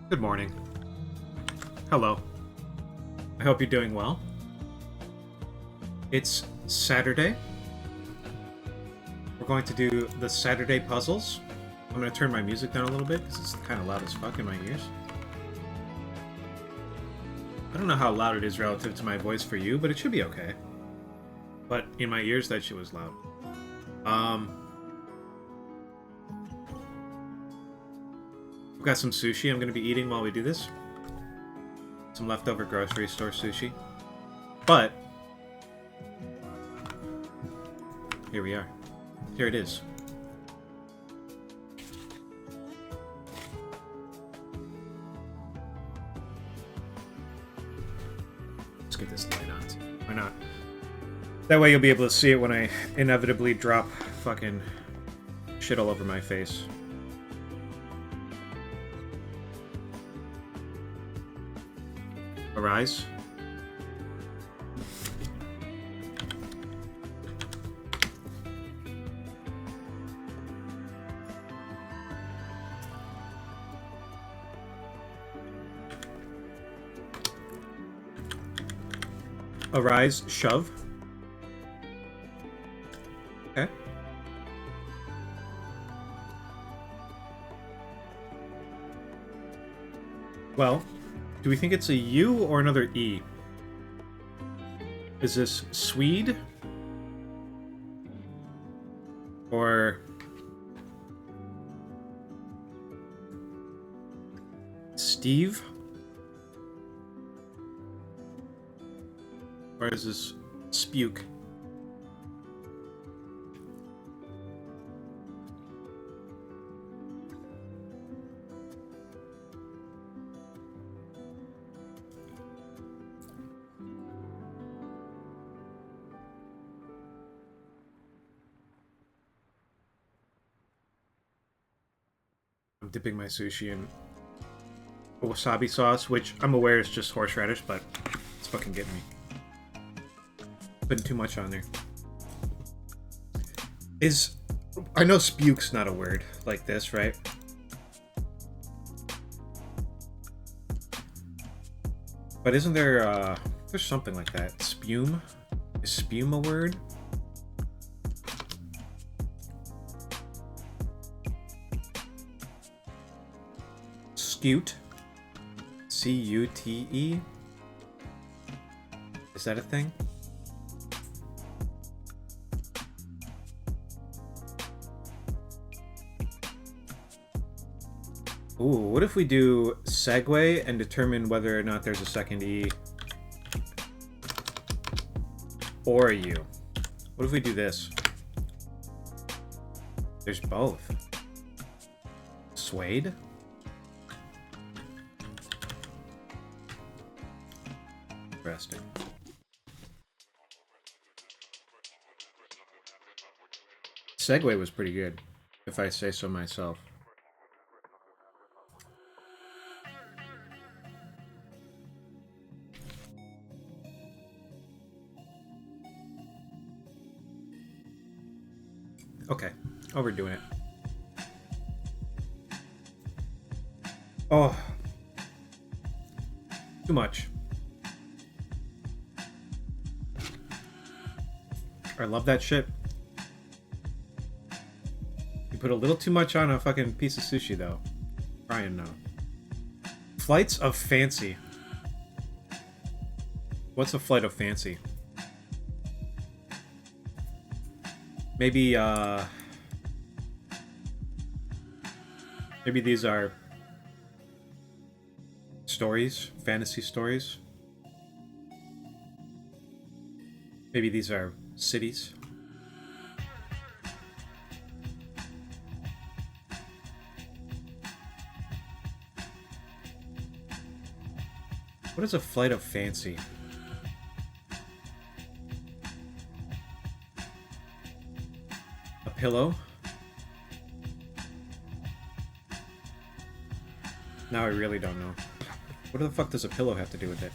Good morning. Hello. I hope you're doing well. It's Saturday. We're going to do the Saturday puzzles. I'm going to turn my music down a little bit because it's kind of loud as fuck in my ears. I don't know how loud it is relative to my voice for you, but it should be okay. But in my ears, that shit was loud. I've got some sushi I'm going to be eating while we do this. Some leftover grocery store sushi. But here we are. Here it is. Let's get this light on too. Why not? That way you'll be able to see it when I inevitably drop fucking shit all over my face. Arise. Arise, shove. Okay. Well, do we think it's a U or another E? Is this Swede? Or Steve? Or is this Spuke? I'm dipping my sushi in wasabi sauce, which I'm aware is just horseradish, but it's fucking getting me. Putting too much on there. I know spuke's not a word like this, right? But isn't there, there's something like that. Spume? Is spume a word? Scute? C-U-T-E? Is that a thing? Ooh, what if we do segue and determine whether or not there's a second E or a U? What if we do this? There's both. Suede? Interesting. Segue was pretty good, if I say so myself. Okay, overdoing it. Oh. Too much. I love that shit. You put a little too much on a fucking piece of sushi, though. Brian, no. Flights of fancy. What's a flight of fancy? Maybe, maybe these are stories, fantasy stories. Maybe these are cities. What is a flight of fancy? A pillow? Now I really don't know. What the fuck does a pillow have to do with it?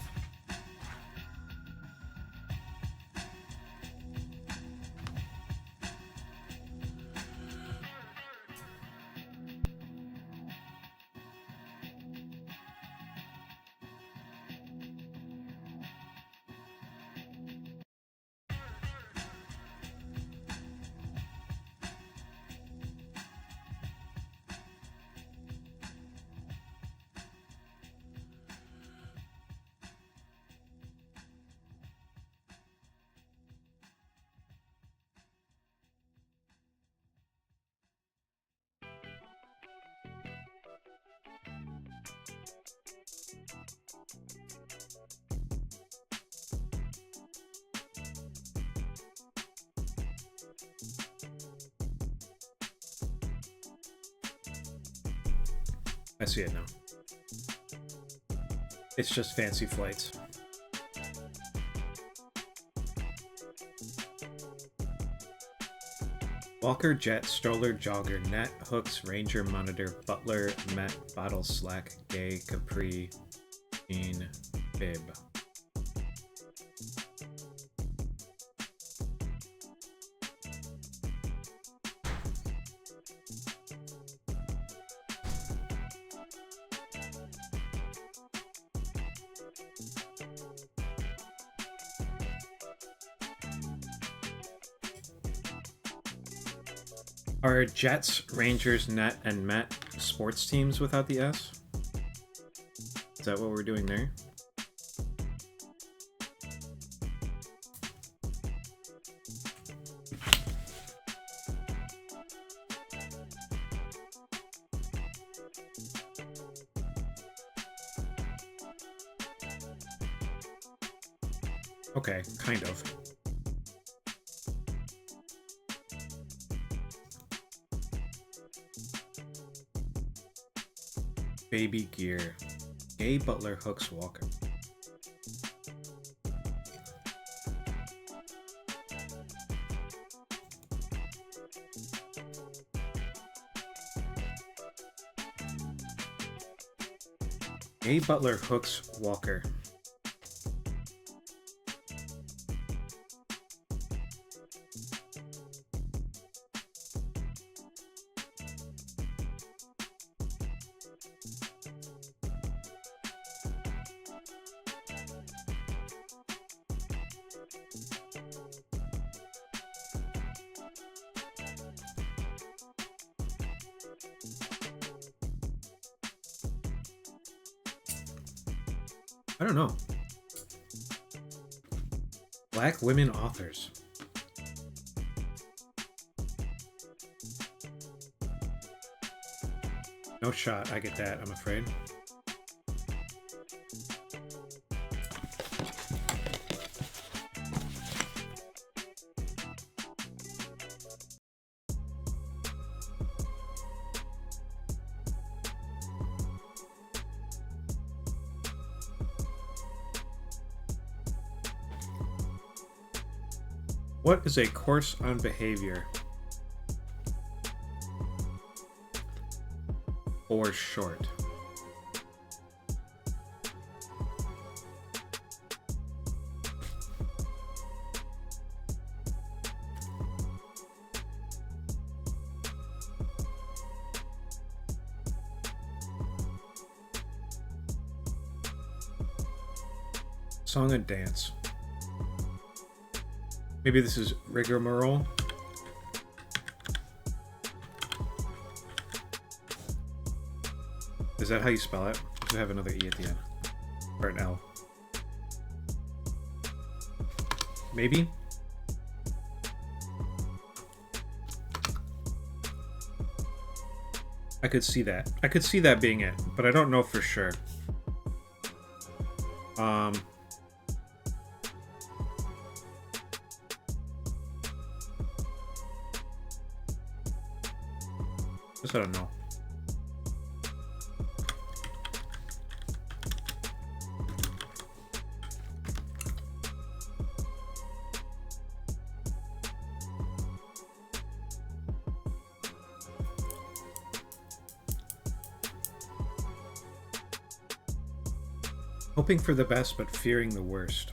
I see it now. It's just fancy flights. Walker, jet, stroller, jogger, net, hooks, ranger, monitor, butler, met, bottle, slack, gay, capri, jean, bib. Are Jets, Rangers, Net, and Met sports teams without the S? Is that what we're doing there? Okay, kind of. Baby gear. Gay, butler, hooks, walker. Gay, butler, hooks, walker. I don't know. Black women authors. No shot, I get that, I'm afraid. What is a course on behavior? Or short? Song and dance. Maybe this is rigmarole. Is that how you spell it? Does it have another E at the end? Or an L? Maybe? I could see that. I could see that being it, but I don't know for sure. I don't know. Hoping for the best, but fearing the worst.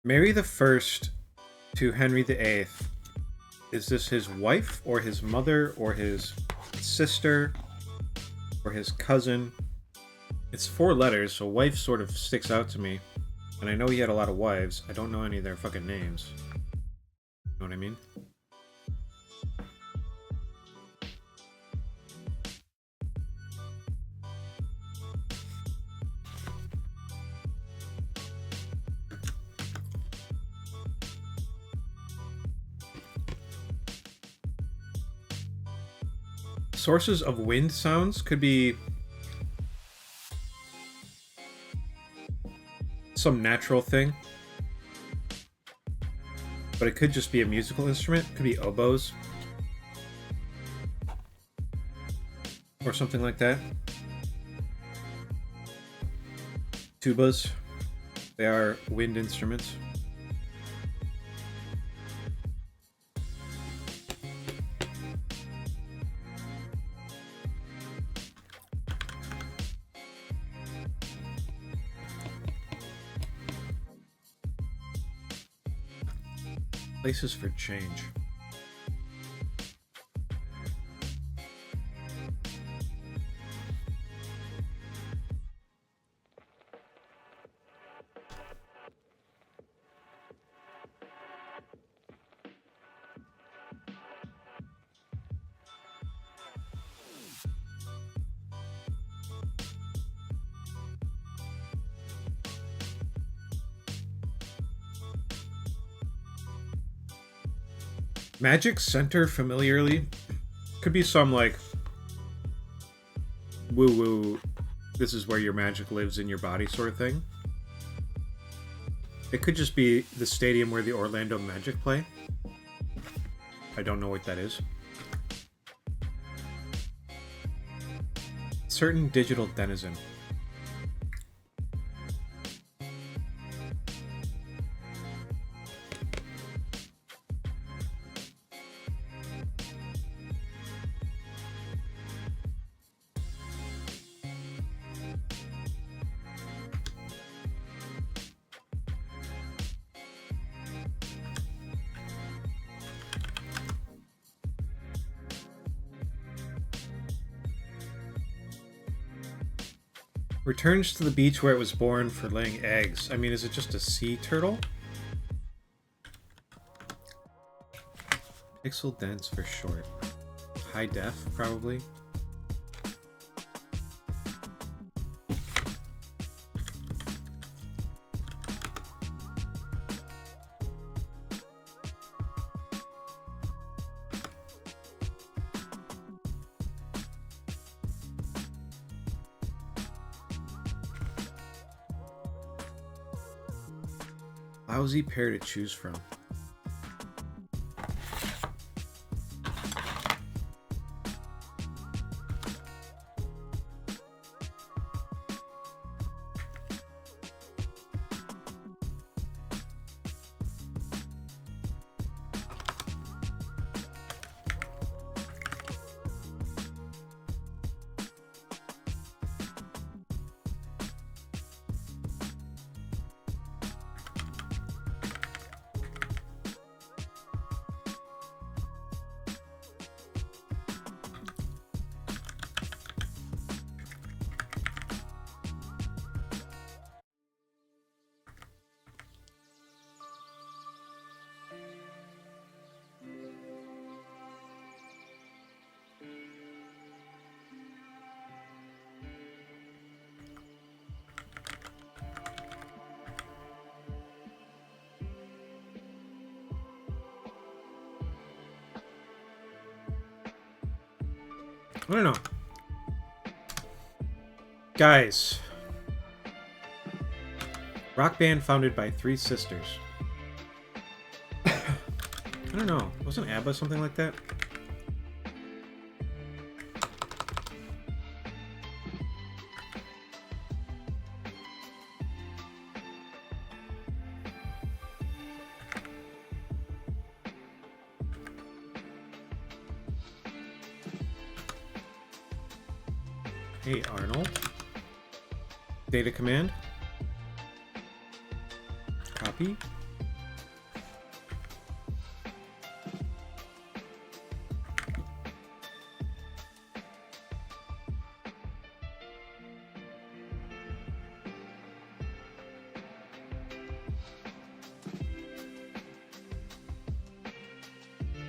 Mary the First to Henry the Eighth Is this his wife, or his mother, or his sister, or his cousin? It's 4 letters, so wife sort of sticks out to me. And I know he had a lot of wives. I don't know any of their fucking names. You know what I mean? Sources of wind sounds could be some natural thing, but it could just be a musical instrument. It could be oboes or something like that. Tubas, they are wind instruments. Places for change. Magic center familiarly could be some like woo-woo, this is where your magic lives in your body sort of thing. It could just be the stadium where the Orlando Magic play. I don't know what that is. Certain digital denizen. Returns to the beach where it was born for laying eggs. I mean, is it just a sea turtle? Pixel dense for short. High def, probably. Lousy pair to choose from. I don't know. Guys. Rock band founded by 3 sisters. I don't know. Wasn't ABBA something like that? Hey, Arnold. Data command. Copy.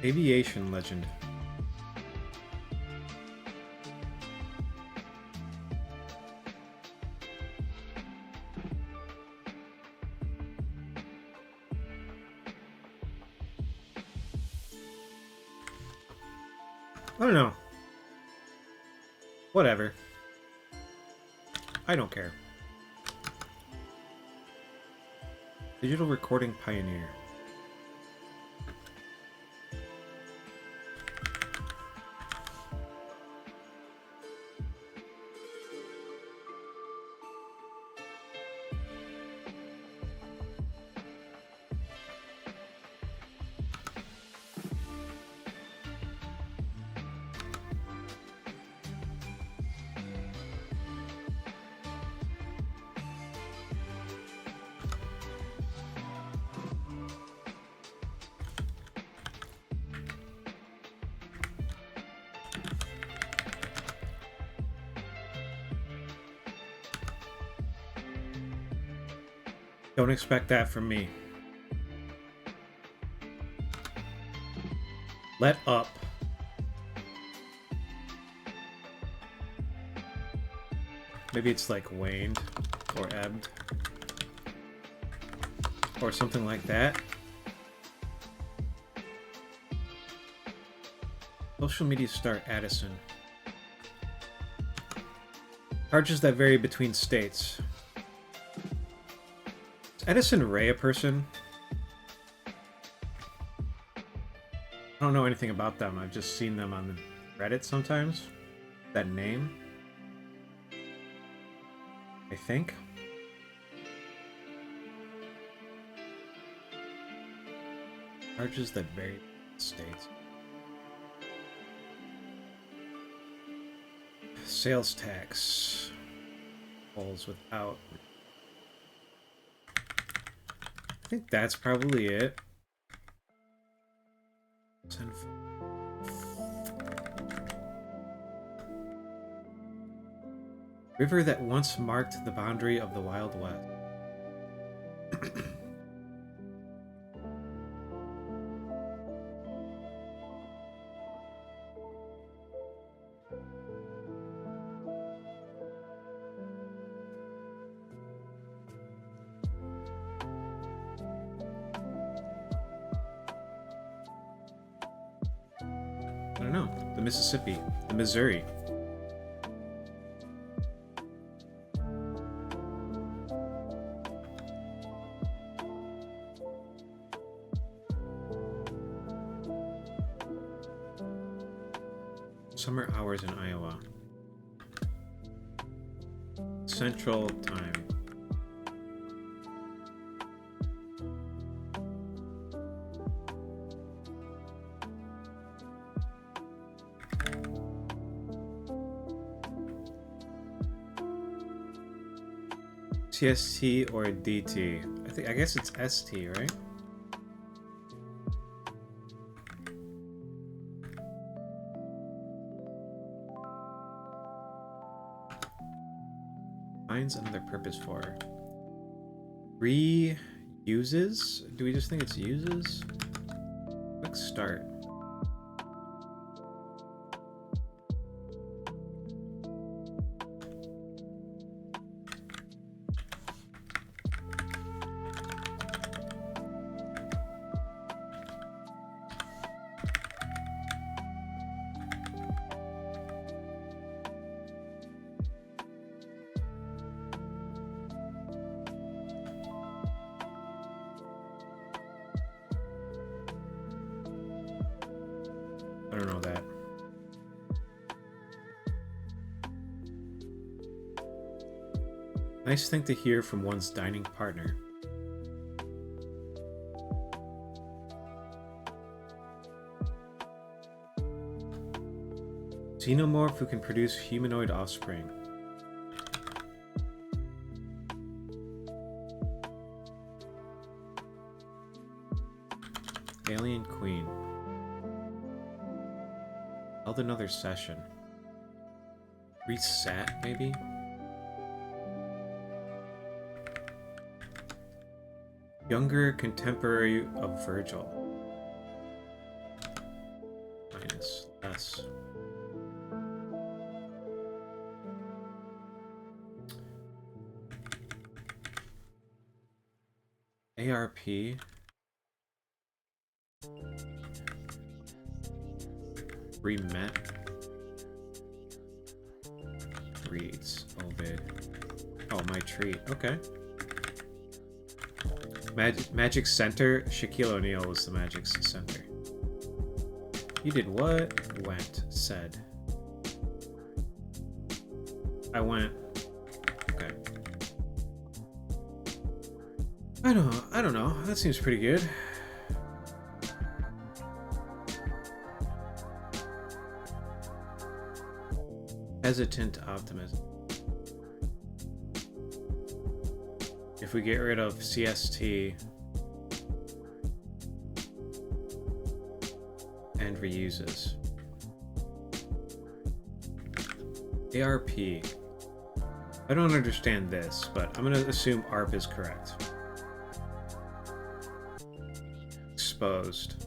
Aviation legend. I don't know. Whatever. I don't care. Digital recording pioneer. Don't expect that from me. Let up. Maybe it's like waned or ebbed or something like that. Social media star Addison. Charges that vary between states. Is Edison Ray a person? I don't know anything about them. I've just seen them on Reddit sometimes. That name. I think. Charges that vary between states. Sales tax. Falls without. I think that's probably it. River that once marked the boundary of the Wild West. I don't know. The Mississippi. The Missouri. Summer hours in Iowa. Central time. CST or DT? I guess it's ST, right? Finds another purpose for. Reuses? Do we just think it's uses? Quick start. I don't know that. Nice thing to hear from one's dining partner. Xenomorph who can produce humanoid offspring. Alien Queen. Held another session. Reset, maybe? Younger contemporary of Virgil. less. ARP. Remet. Reads. Ovid. Oh, my treat. Okay. Magic Center. Shaquille O'Neal was the Magic Center. You did what? Went. Said. I went. Okay. I don't know. That seems pretty good. Hesitant optimism. If we get rid of CST and reuses. ARP. I don't understand this, but I'm going to assume ARP is correct. Exposed.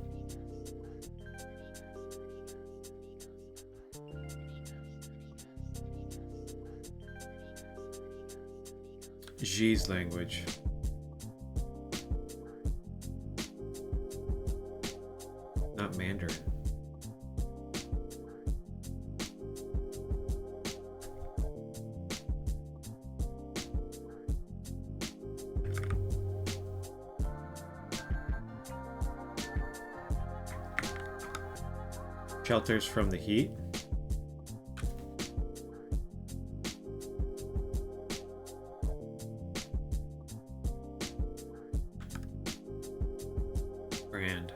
Xi's language. Not Mandarin. Shelters from the heat. Brand.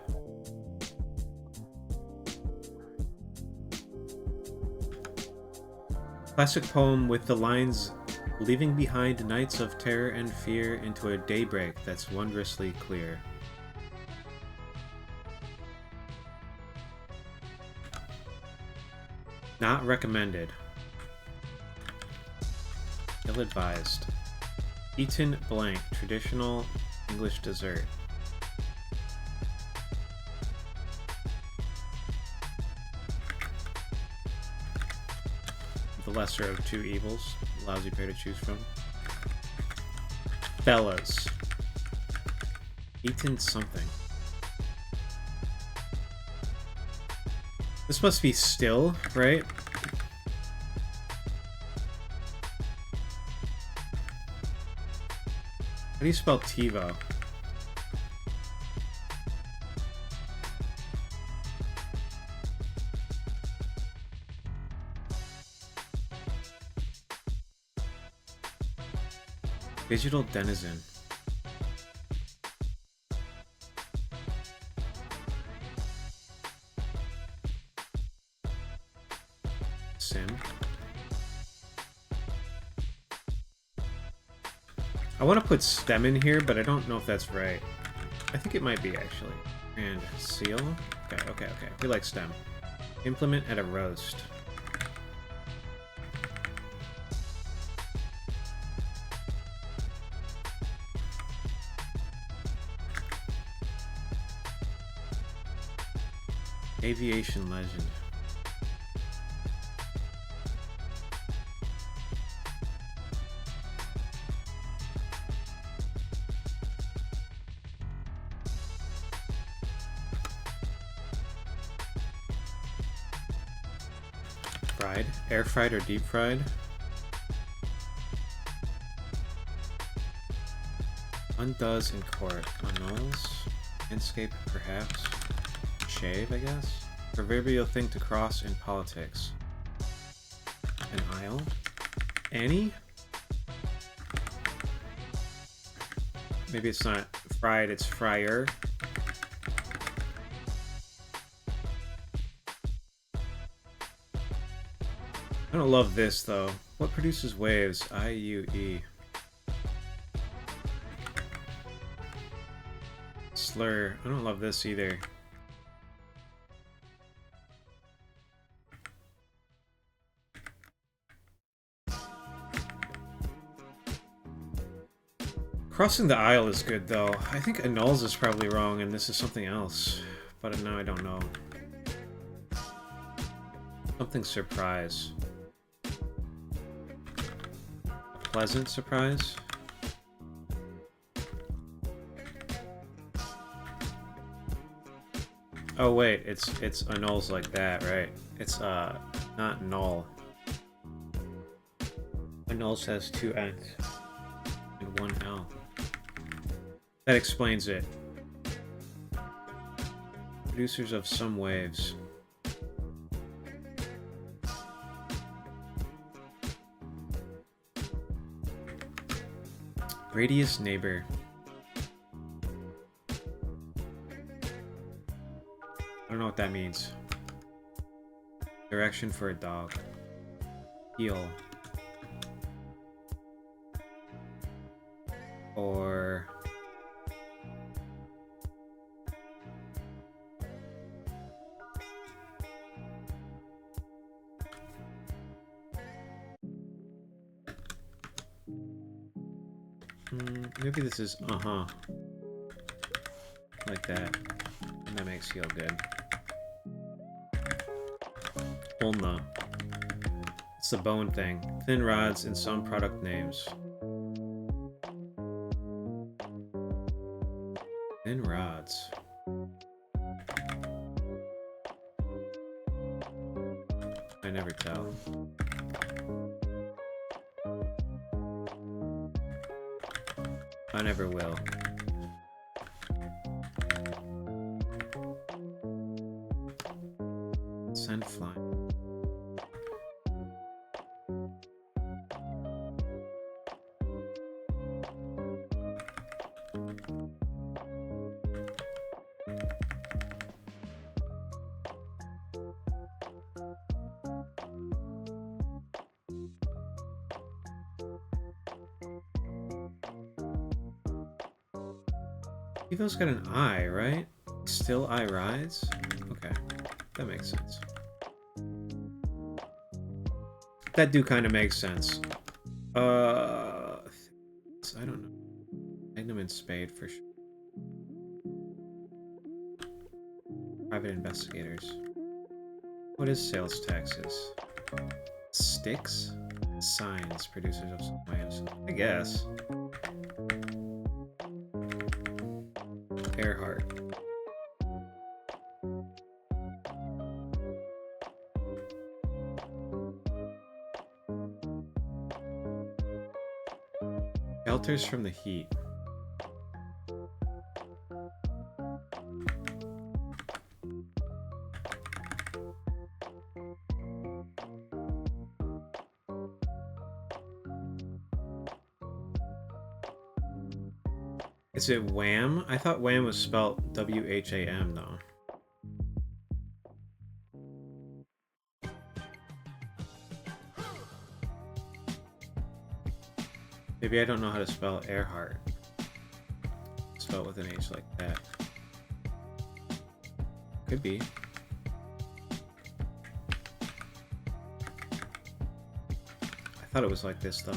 Classic poem with the lines, leaving behind nights of terror and fear into a daybreak that's wondrously clear. Not recommended. Ill-advised. Eaten blank, traditional English dessert. The lesser of two evils. Lousy pair to choose from. Fellas. Eaten something. This must be still, right? How do you spell TiVo? Digital denizen. Sim. I want to put stem in here, but I don't know if that's right. I think it might be, actually. And seal. Okay. We like stem. Implement at a roast. Aviation legend. Fried. Air fried or deep fried. Undoes in court. Annuls. Landscape, perhaps. Shave, I guess. Proverbial thing to cross in politics. An aisle. Annie? Maybe it's not fried, it's fryer. I don't love this, though. What produces waves? IUE. Slur. I don't love this either. Crossing the aisle is good, though. I think annuls is probably wrong, and this is something else. But now I don't know. Something surprise. A pleasant surprise? Oh wait, it's annuls like that, right? It's not null. Annuls has 2 N's and 1 L. That explains it. Producers of some waves. Radius neighbor. I don't know what that means. Direction for a dog. Heel. Or... maybe this is like that. And that makes heel good. Ulna. It's the bone thing. Thin rods in some product names. Thin rods. I never tell. I never will. Send flying. Evo's got an I, right? Still I rise? Okay, that makes sense. That do kind of make sense. I don't know. Magnum and Spade for sure. Private investigators. What is sales taxes? Sticks? Signs, producers of some waves. I guess. Earhart. Shelters from the heat. Is it Wham? I thought Wham was spelled W-H-A-M though. Maybe I don't know how to spell Earhart. Spell it with an H like that. Could be. I thought it was like this though.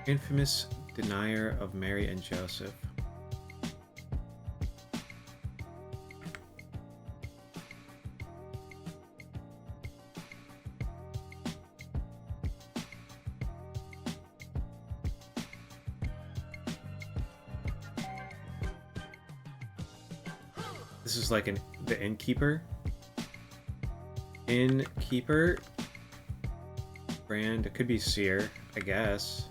Infamous denier of Mary and Joseph. This is like the innkeeper. Innkeeper. Brand. It could be Seer, I guess.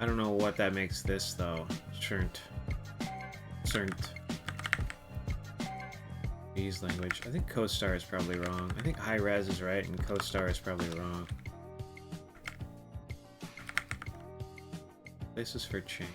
I don't know what that makes this though. Cernt. These language. I think CoStar is probably wrong. I think high res is right and CoStar is probably wrong. Places for change.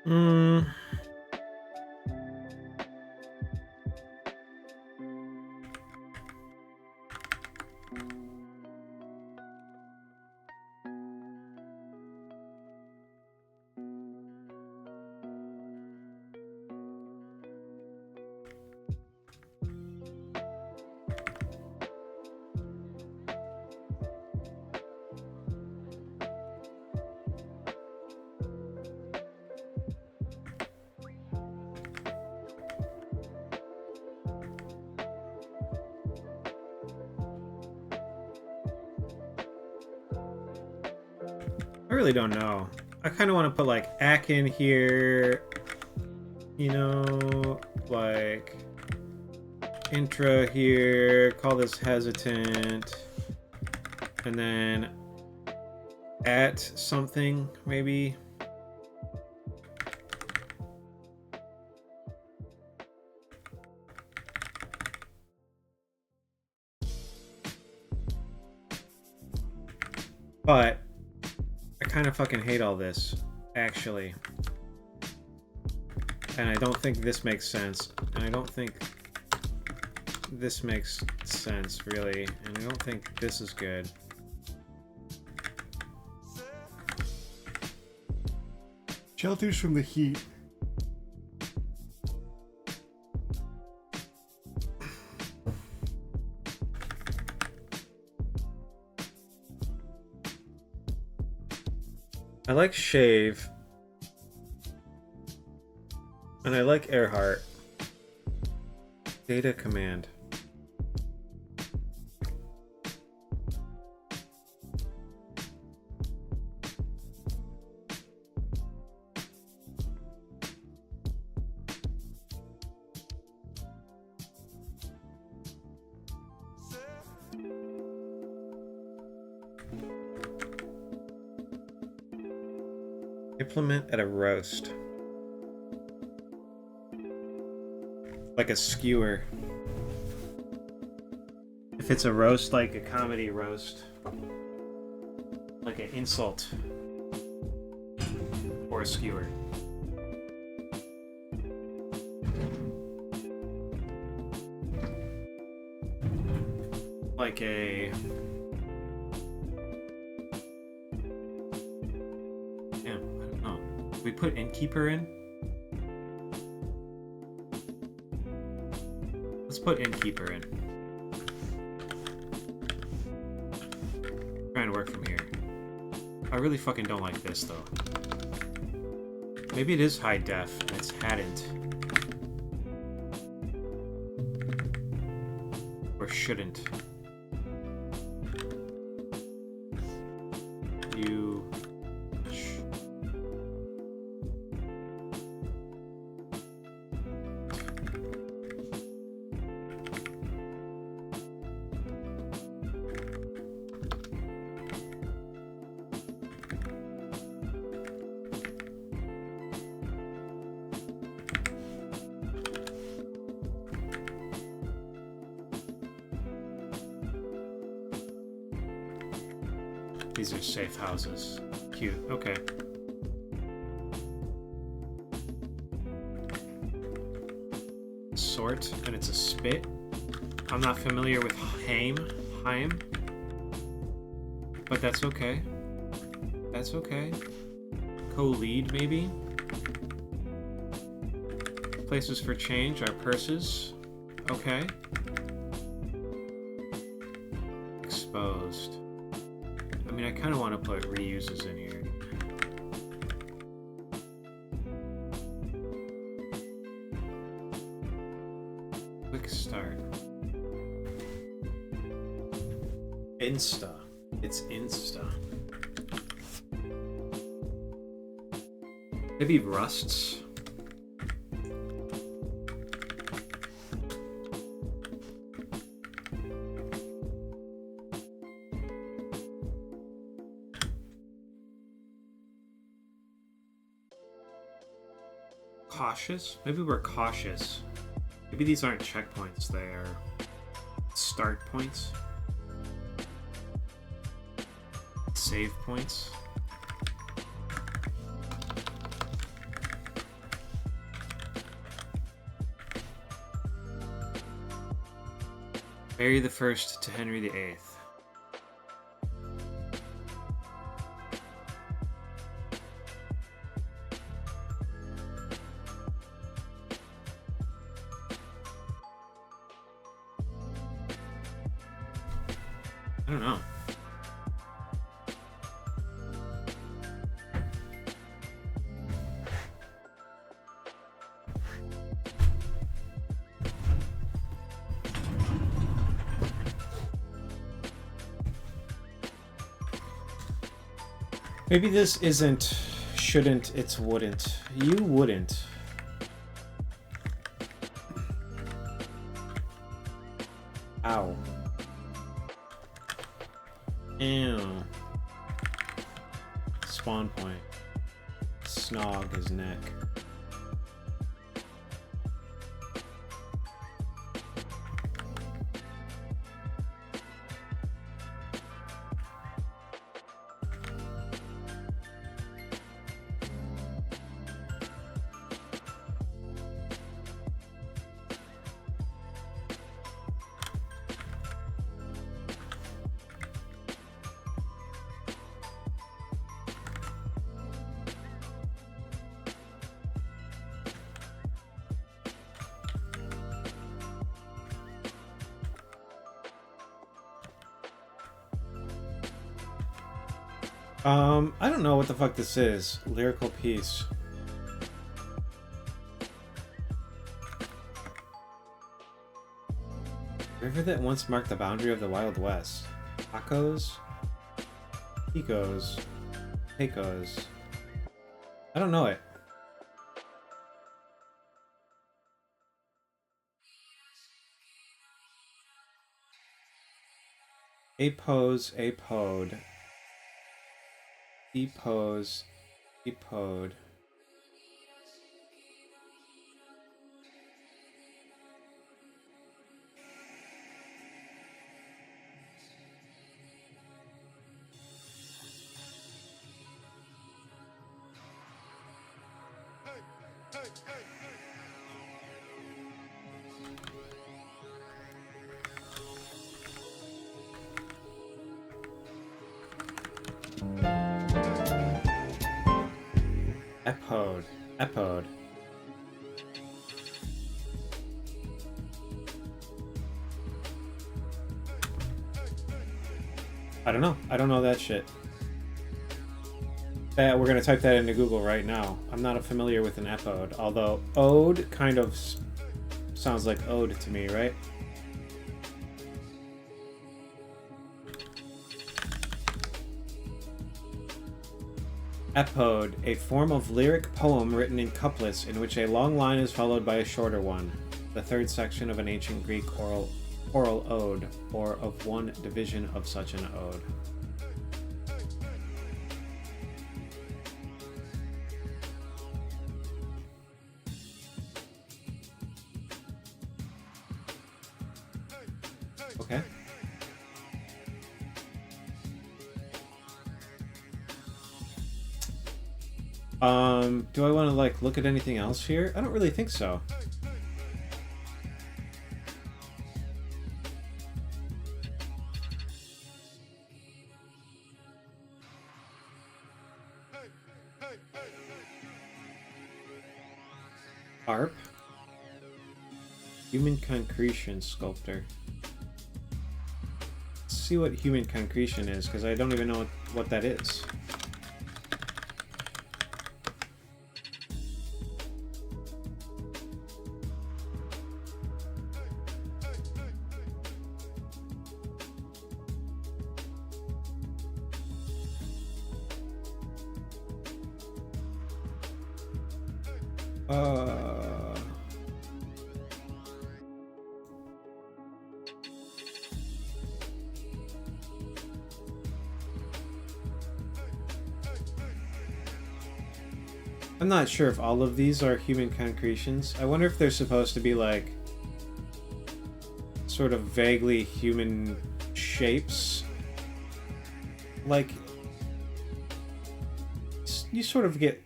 Hmm. I really don't know. I kind of want to put like Ack in here, you know, like intra here, call this hesitant, and then at something maybe. But I kind of fucking hate all this, actually. And I don't think this makes sense. And I don't think this makes sense, really. And I don't think this is good. Shelters from the heat. I like Shave. And I like Earhart. Data command. Implement at a roast. Like a skewer. If it's a roast, like a comedy roast. Like an insult. Or a skewer. Like a... Damn, I don't know. We put innkeeper in? Let's put innkeeper in. Try and work from here. I really fucking don't like this though. Maybe it is high def and it's hadn't. Or shouldn't. You... These are safe houses. Cute. Okay. Sort, and it's a spit. I'm not familiar with Heim, but that's okay. That's okay. Co-lead, maybe? Places for change are purses. Okay. Exposed. I mean, I kind of want to put reuses in here. Quick start. Insta. It's Insta. Maybe rusts. Cautious? Maybe we're cautious. Maybe these aren't checkpoints, they are start points. Save points. Mary the First to Henry the Eighth. I don't know. Maybe this isn't shouldn't, it's wouldn't. You wouldn't. Ow. Ew. Spawn point. Snog his neck. I don't know what the fuck this is. Lyrical piece. River that once marked the boundary of the Wild West. Tacos? Picos? Pecos? I don't know it. Apose, apode. Depose, depode. Epode. Epode. I don't know. I don't know that shit. We're gonna type that into Google right now. I'm not familiar with an epode, although ode kind of sounds like ode to me, right? Epode, a form of lyric poem written in couplets in which a long line is followed by a shorter one. The third section of an ancient Greek oral ode, or of one division of such an ode. Okay. Do I want to, like, look at anything else here? I don't really think so. Harp. Human concretion sculptor. Let's see what human concretion is, because I don't even know what that is. I'm not sure if all of these are human concretions. I wonder if they're supposed to be like sort of vaguely human shapes. Like you sort of get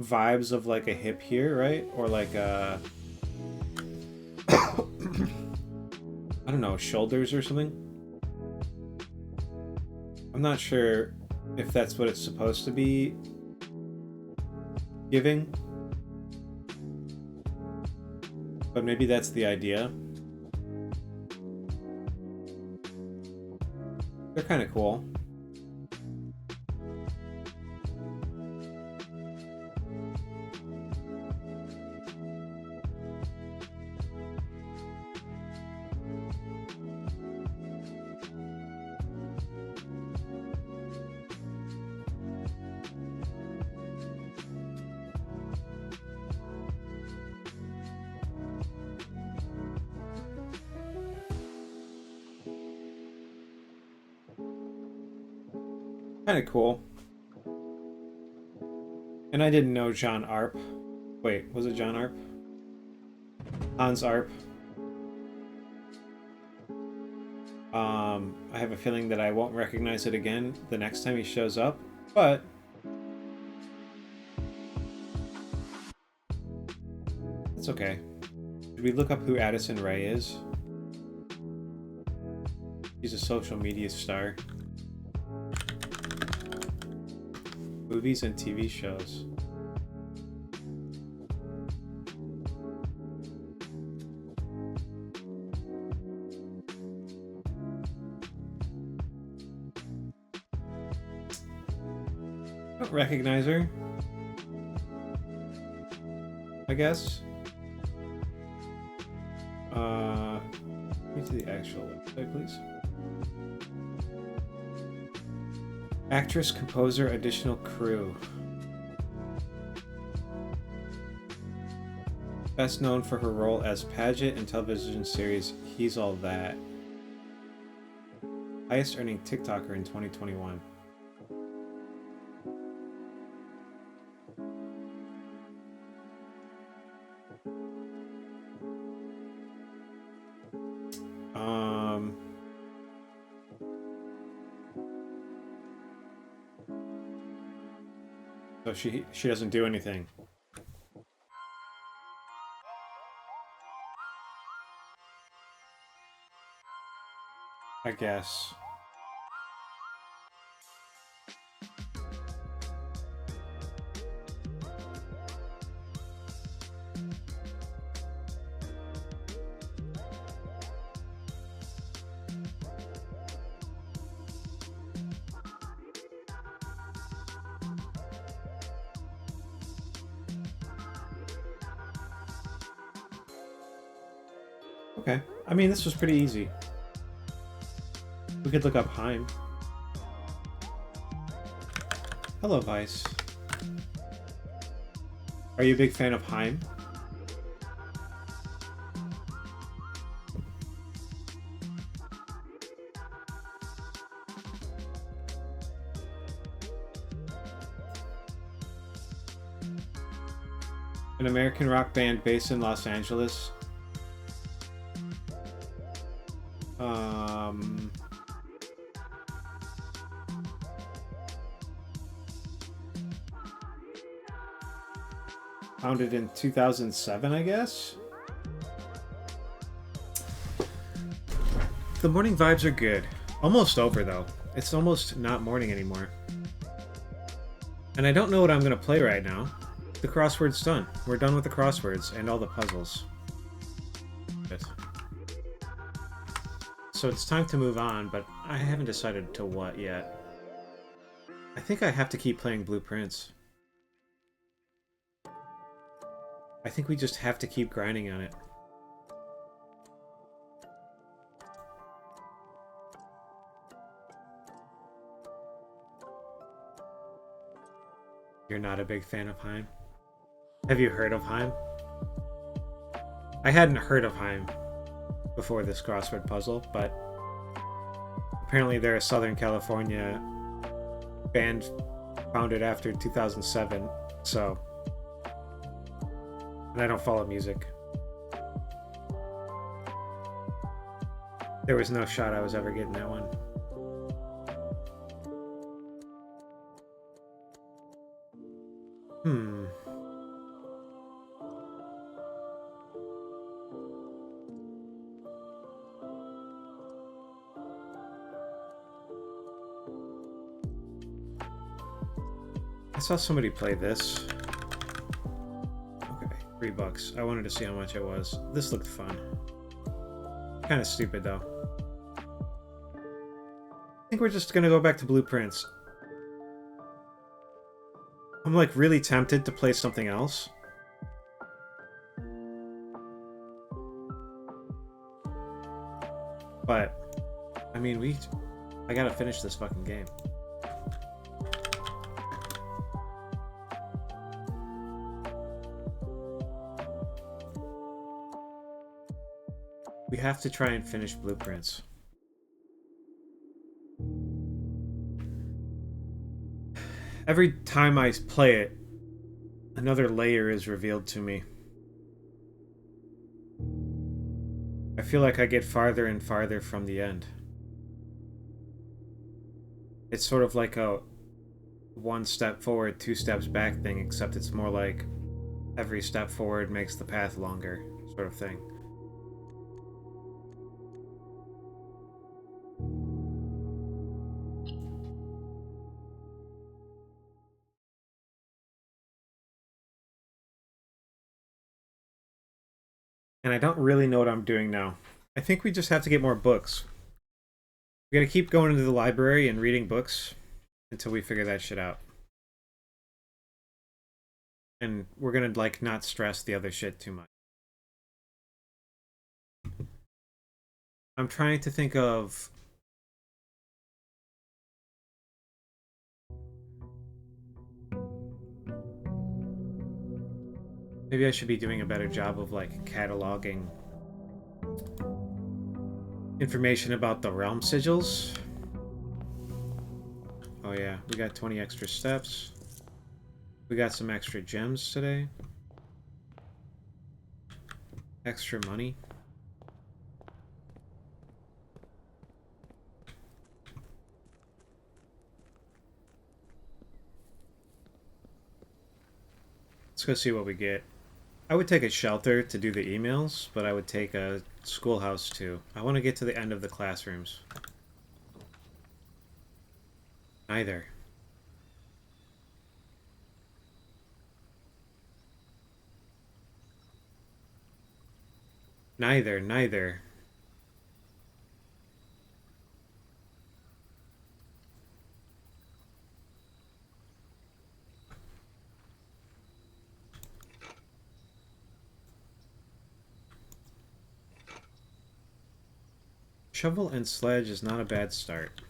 vibes of like a hip here, right? Or like a I don't know, shoulders or something. I'm not sure if that's what it's supposed to be giving, but maybe that's the idea. They're kind of cool. Kind of cool. And I didn't know John Arp. Wait, was it John Arp? Hans Arp. I have a feeling that I won't recognize it again the next time he shows up, but it's okay. Should we look up who Addison Rae is? She's a social media star. Movies and TV shows. I don't recognize her, I guess. Let me see the actual website, please. Actress, composer, additional crew. Best known for her role as Paget in television series He's All That. Highest earning TikToker in 2021. So she doesn't do anything. I guess. Okay. I mean, this was pretty easy. We could look up Heim. Hello, Vice. Are you a big fan of Heim? An American rock band based in Los Angeles. Founded in 2007, I guess? The morning vibes are good. Almost over, though. It's almost not morning anymore. And I don't know what I'm going to play right now. The crossword's done. We're done with the crosswords and all the puzzles. Good. So it's time to move on, but I haven't decided to what yet. I think I have to keep playing Blueprints. I think we just have to keep grinding on it. You're not a big fan of Heim? Have you heard of Heim? I hadn't heard of Heim before this crossword puzzle, but apparently they're a Southern California band founded after 2007, so... And I don't follow music. There was no shot I was ever getting that one. I saw somebody play this. Okay, $3. I wanted to see how much it was. This looked fun. Kind of stupid though. I think we're just gonna go back to blueprints. I'm like really tempted to play something else. But, I mean, I gotta finish this fucking game. We have to try and finish blueprints. Every time I play it, another layer is revealed to me. I feel like I get farther and farther from the end. It's sort of like a one step forward, two steps back thing, except it's more like every step forward makes the path longer, sort of thing. And I don't really know what I'm doing now. I think we just have to get more books. We gotta keep going into the library and reading books until we figure that shit out. And we're gonna, like, not stress the other shit too much. I'm trying to think of... Maybe I should be doing a better job of, like, cataloging information about the realm sigils. Oh yeah, we got 20 extra steps. We got some extra gems today. Extra money. Let's go see what we get. I would take a shelter to do the emails, but I would take a schoolhouse too. I want to get to the end of the classrooms. Neither. Neither. Shovel and sledge is not a bad start.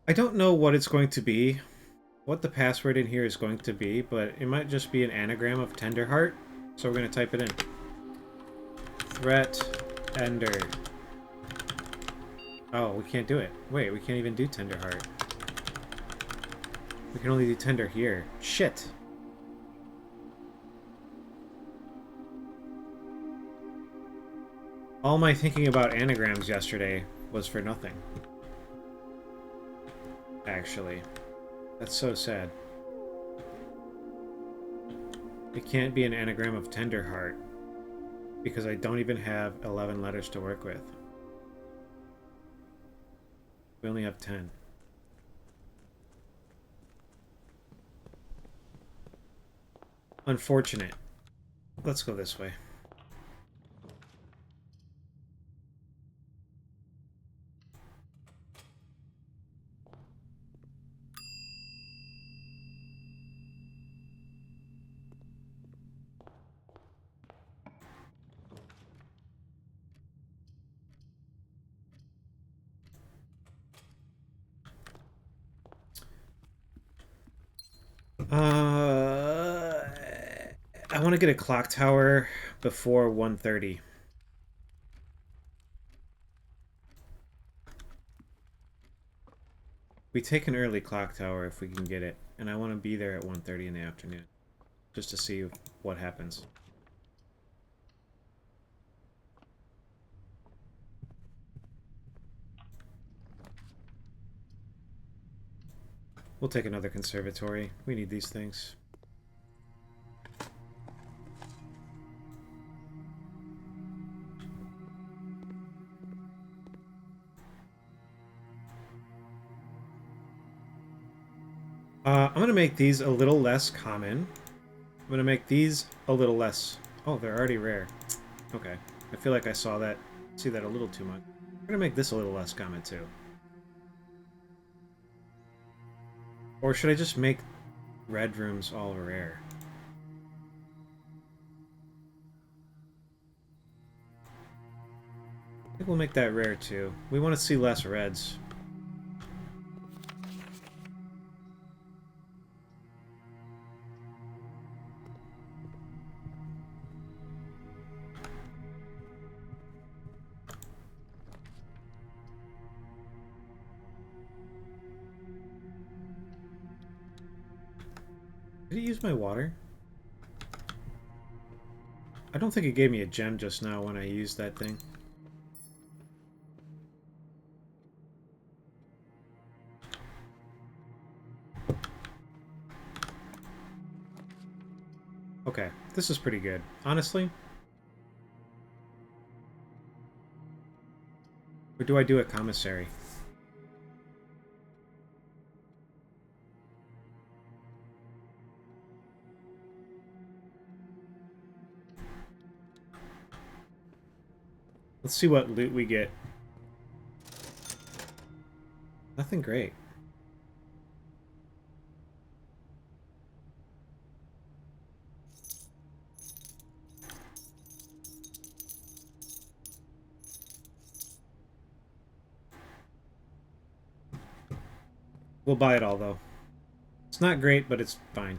I don't know what it's going to be, what the password in here is going to be, but it might just be an anagram of Tenderheart, so we're going to type it in. Threat Ender. Oh, we can't do it. Wait, we can't even do Tenderheart. We can only do Tender here. Shit! All my thinking about anagrams yesterday was for nothing. Actually. That's so sad. It can't be an anagram of Tenderheart, because I don't even have 11 letters to work with. We only have 10. Unfortunate. Let's go this way. I want to get a clock tower before 1:30. We take an early clock tower if we can get it, and I want to be there at 1:30 in the afternoon, just to see what happens. We'll take another conservatory. We need these things. I'm going to make these a little less common. I'm going to make these a little less... Oh, they're already rare. Okay. I feel like I see that a little too much. I'm going to make this a little less common, too. Or should I just make red rooms all rare? I think we'll make that rare, too. We want to see less reds. Did it use my water? I don't think it gave me a gem just now when I used that thing. Okay, this is pretty good. Honestly? Or do I do a commissary? Let's see what loot we get. Nothing great. We'll buy it all, though. It's not great, but it's fine.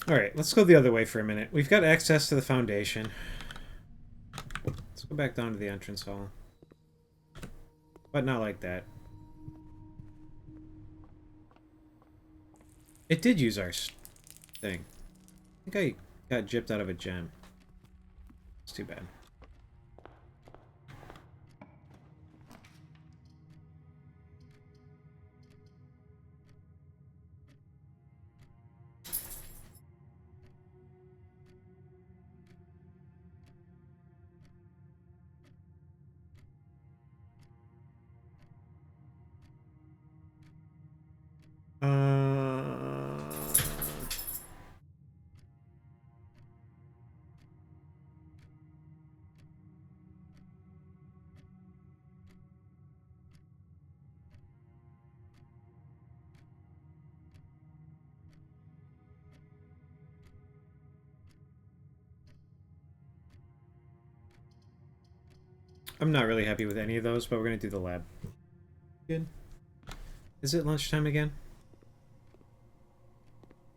Alright, let's go the other way for a minute. We've got access to the foundation. Let's go back down to the entrance hall. But not like that. It did use our thing. I think I got gypped out of a gem. It's too bad. I'm not really happy with any of those, but we're going to do the lab. Good. Is it lunchtime again?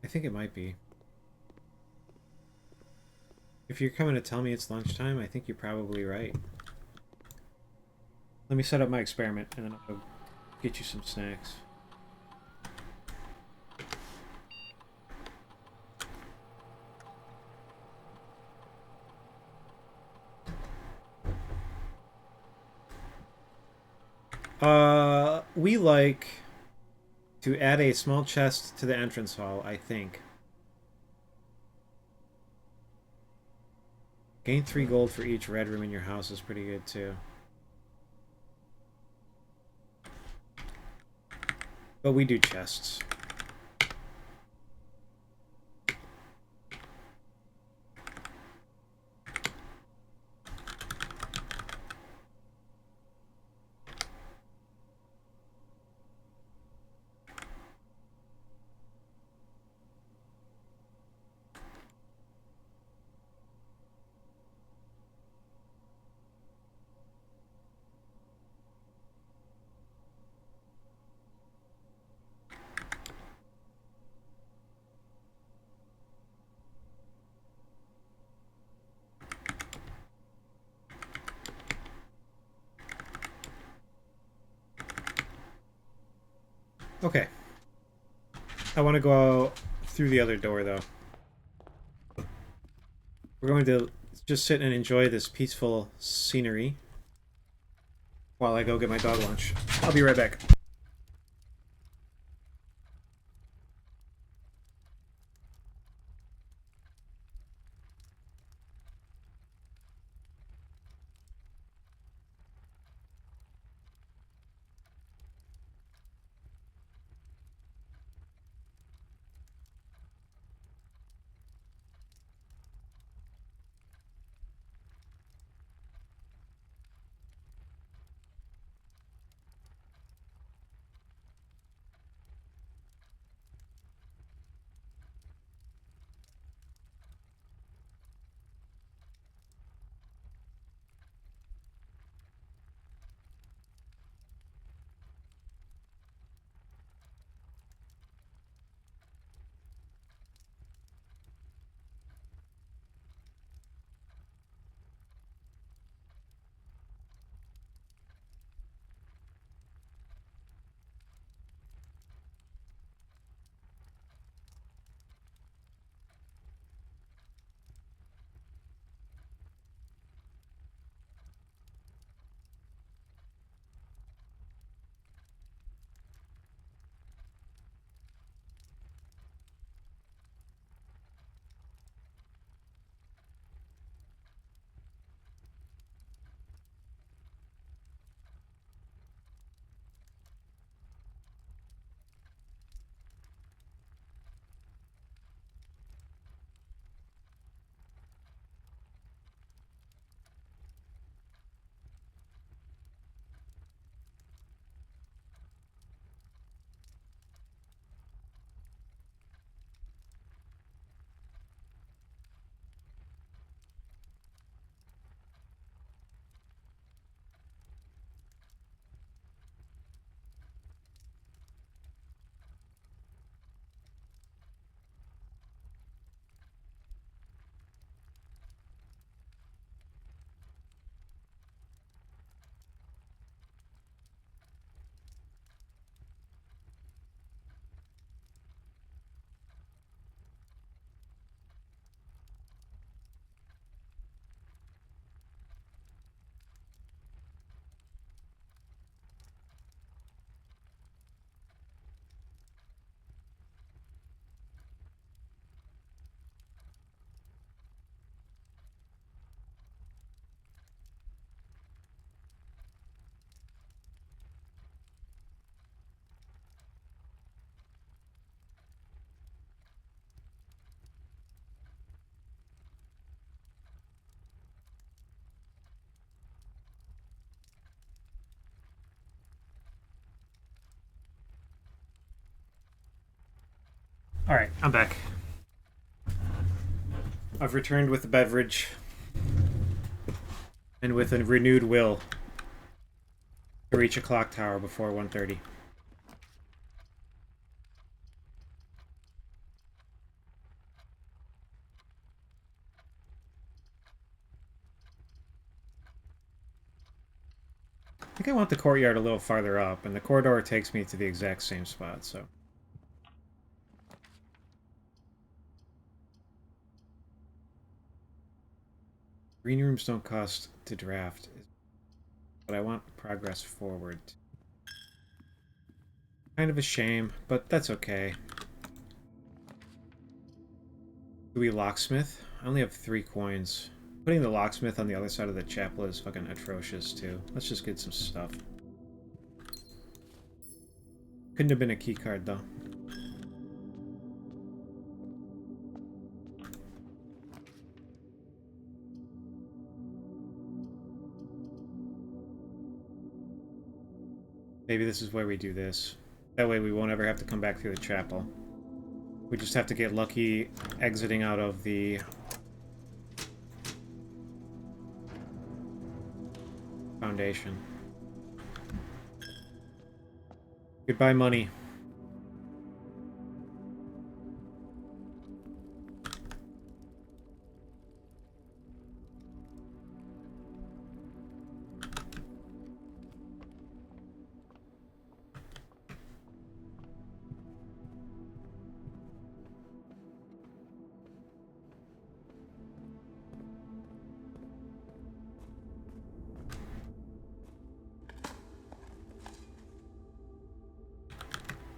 I think it might be. If you're coming to tell me it's lunchtime, I think you're probably right. Let me set up my experiment, and then I'll get you some snacks. We like to add a small chest to the entrance hall, I think. Gain 3 gold for each red room in your house is pretty good, too. But we do chests. Okay. I want to go through the other door, though. We're going to just sit and enjoy this peaceful scenery while I go get my dog lunch. I'll be right back. Alright, I'm back. I've returned with a beverage and with a renewed will to reach a clock tower before 1:30. I think I want the courtyard a little farther up, and the corridor takes me to the exact same spot, so... Green rooms don't cost to draft, but I want progress forward. Kind of a shame, but that's okay. Do we locksmith? I only have 3 coins. Putting the locksmith on the other side of the chapel is fucking atrocious, too. Let's just get some stuff. Couldn't have been a key card, though. Maybe this is where we do this. That way we won't ever have to come back through the chapel. We just have to get lucky exiting out of the foundation. Goodbye, money.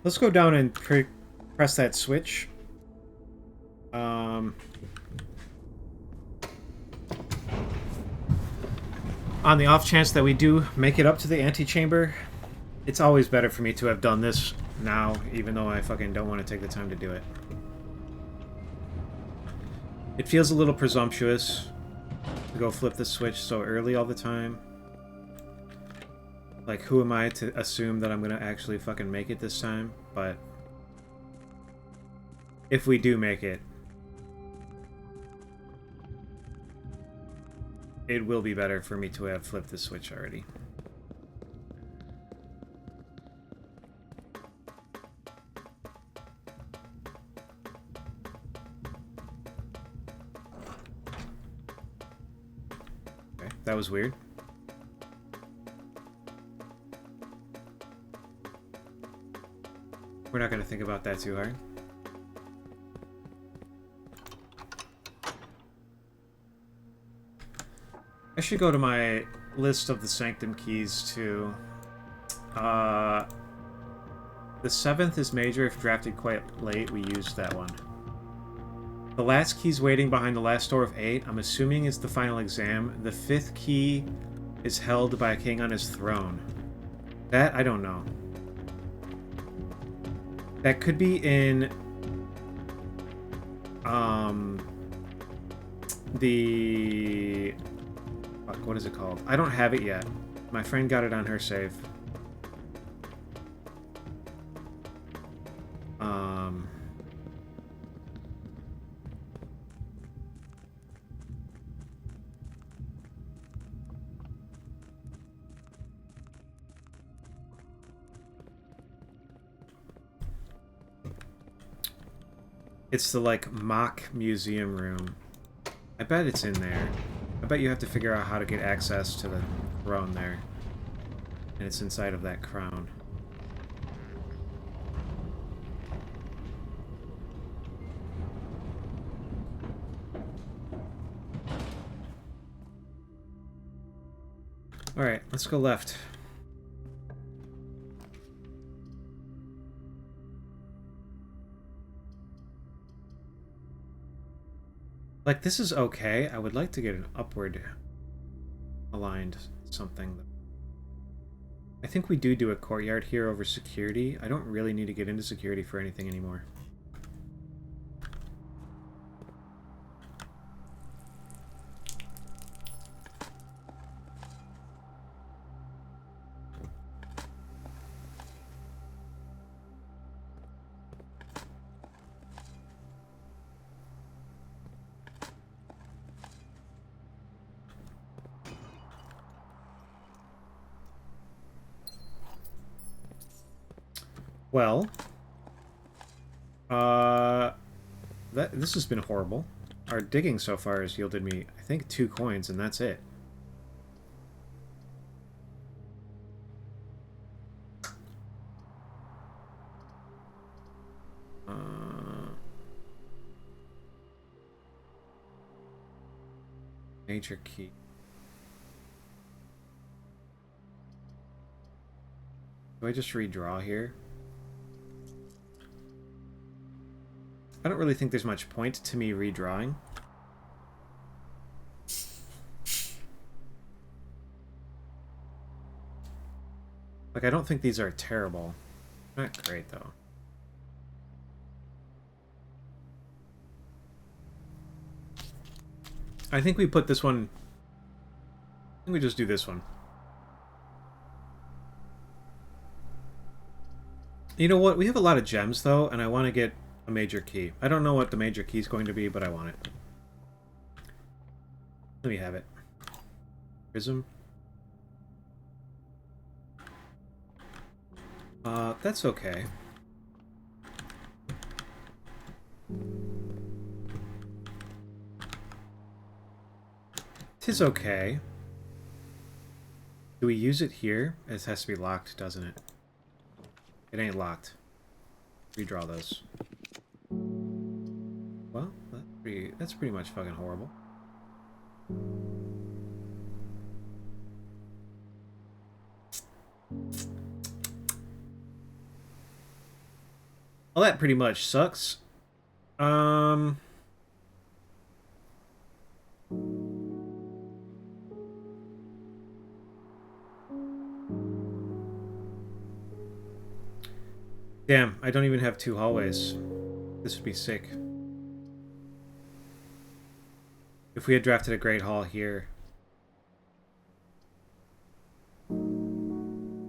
Let's go down and press that switch. On the off chance that we do make it up to the antechamber, it's always better for me to have done this now, even though I fucking don't want to take the time to do it. It feels a little presumptuous to go flip the switch so early all the time. Like, who am I to assume that I'm gonna actually fucking make it this time? But if we do make it, it will be better for me to have flipped the switch already. Okay, that was weird. We're not going to think about that too hard. I should go to my list of the Sanctum keys too. The 7th is major. If drafted quite late, we used that one. The last key's waiting behind the last door of 8. I'm assuming is the final exam. The 5th key is held by a king on his throne. That, I don't know. That could be in the fuck, what is it called? I don't have it yet. My friend got it on her save. It's the, like, mock museum room. I bet it's in there. I bet you have to figure out how to get access to the throne there. And it's inside of that crown. Alright, let's go left. Like, this is okay. I would like to get an upward aligned something. I think we do a courtyard here over security. I don't really need to get into security for anything anymore. Well, this has been horrible. Our digging so far has yielded me, I think, 2 coins, and that's it. Major key. Do I just redraw here? I don't really think there's much point to me redrawing. Like, I don't think these are terrible. Not great, though. I think we put this one... I think we just do this one. You know what? We have a lot of gems, though, and I want to get a major key. I don't know what the major key is going to be, but I want it. Let me have it. Prism. That's okay. Tis okay. Do we use it here? It has to be locked, doesn't it? It ain't locked. Redraw those. Well, that's pretty much fucking horrible. Well, that pretty much sucks. Um... Damn, I don't even have 2 hallways. This would be sick. If we had drafted a Great Hall here.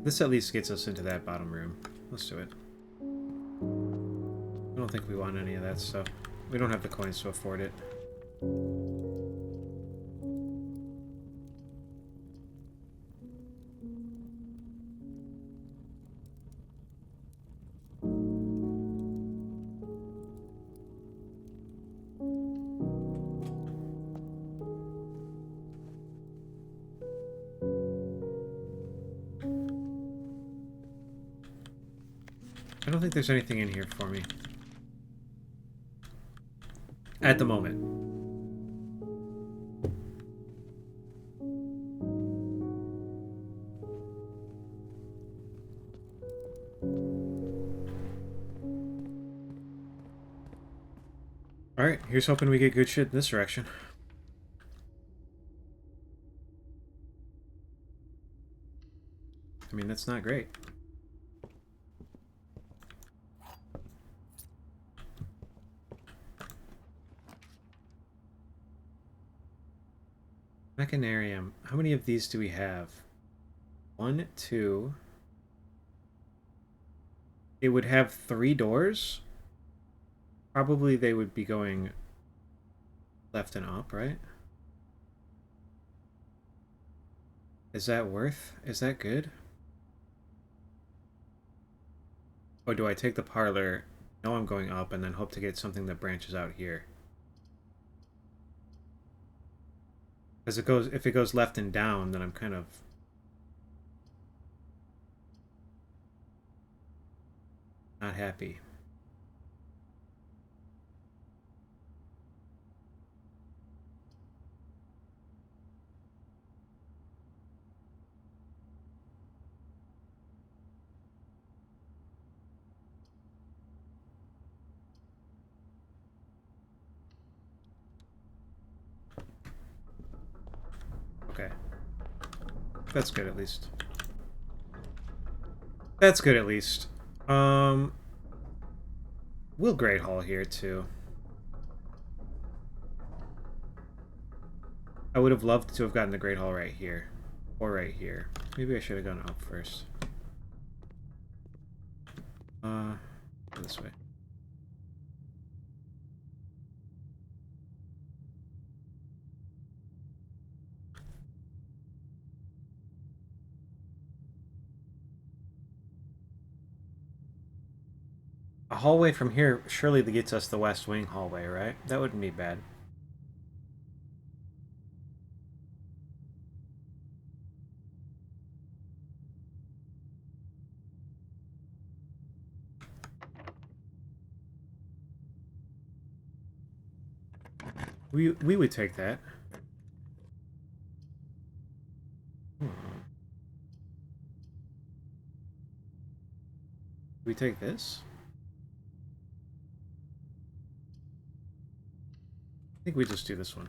This at least gets us into that bottom room. Let's do it. I don't think we want any of that stuff. We don't have the coins to afford it. I don't think there's anything in here for me. At the moment. Alright, here's hoping we get good shit in this direction. I mean, that's not great. Mechanarium. How many of these do we have? 1, 2. It would have 3 doors? Probably they would be going left and up, right? Is that worth? Is that good? Or do I take the parlor, know I'm going up, and then hope to get something that branches out here? Because if it goes left and down, then I'm kind of not happy. Okay. That's good at least. That's good at least. We'll Great Hall here too. I would have loved to have gotten the Great Hall right here. Or right here. Maybe I should have gone up first. This way. A hallway from here surely gets us the West Wing hallway, right? That wouldn't be bad. We would take that. We take this? I think we just do this one.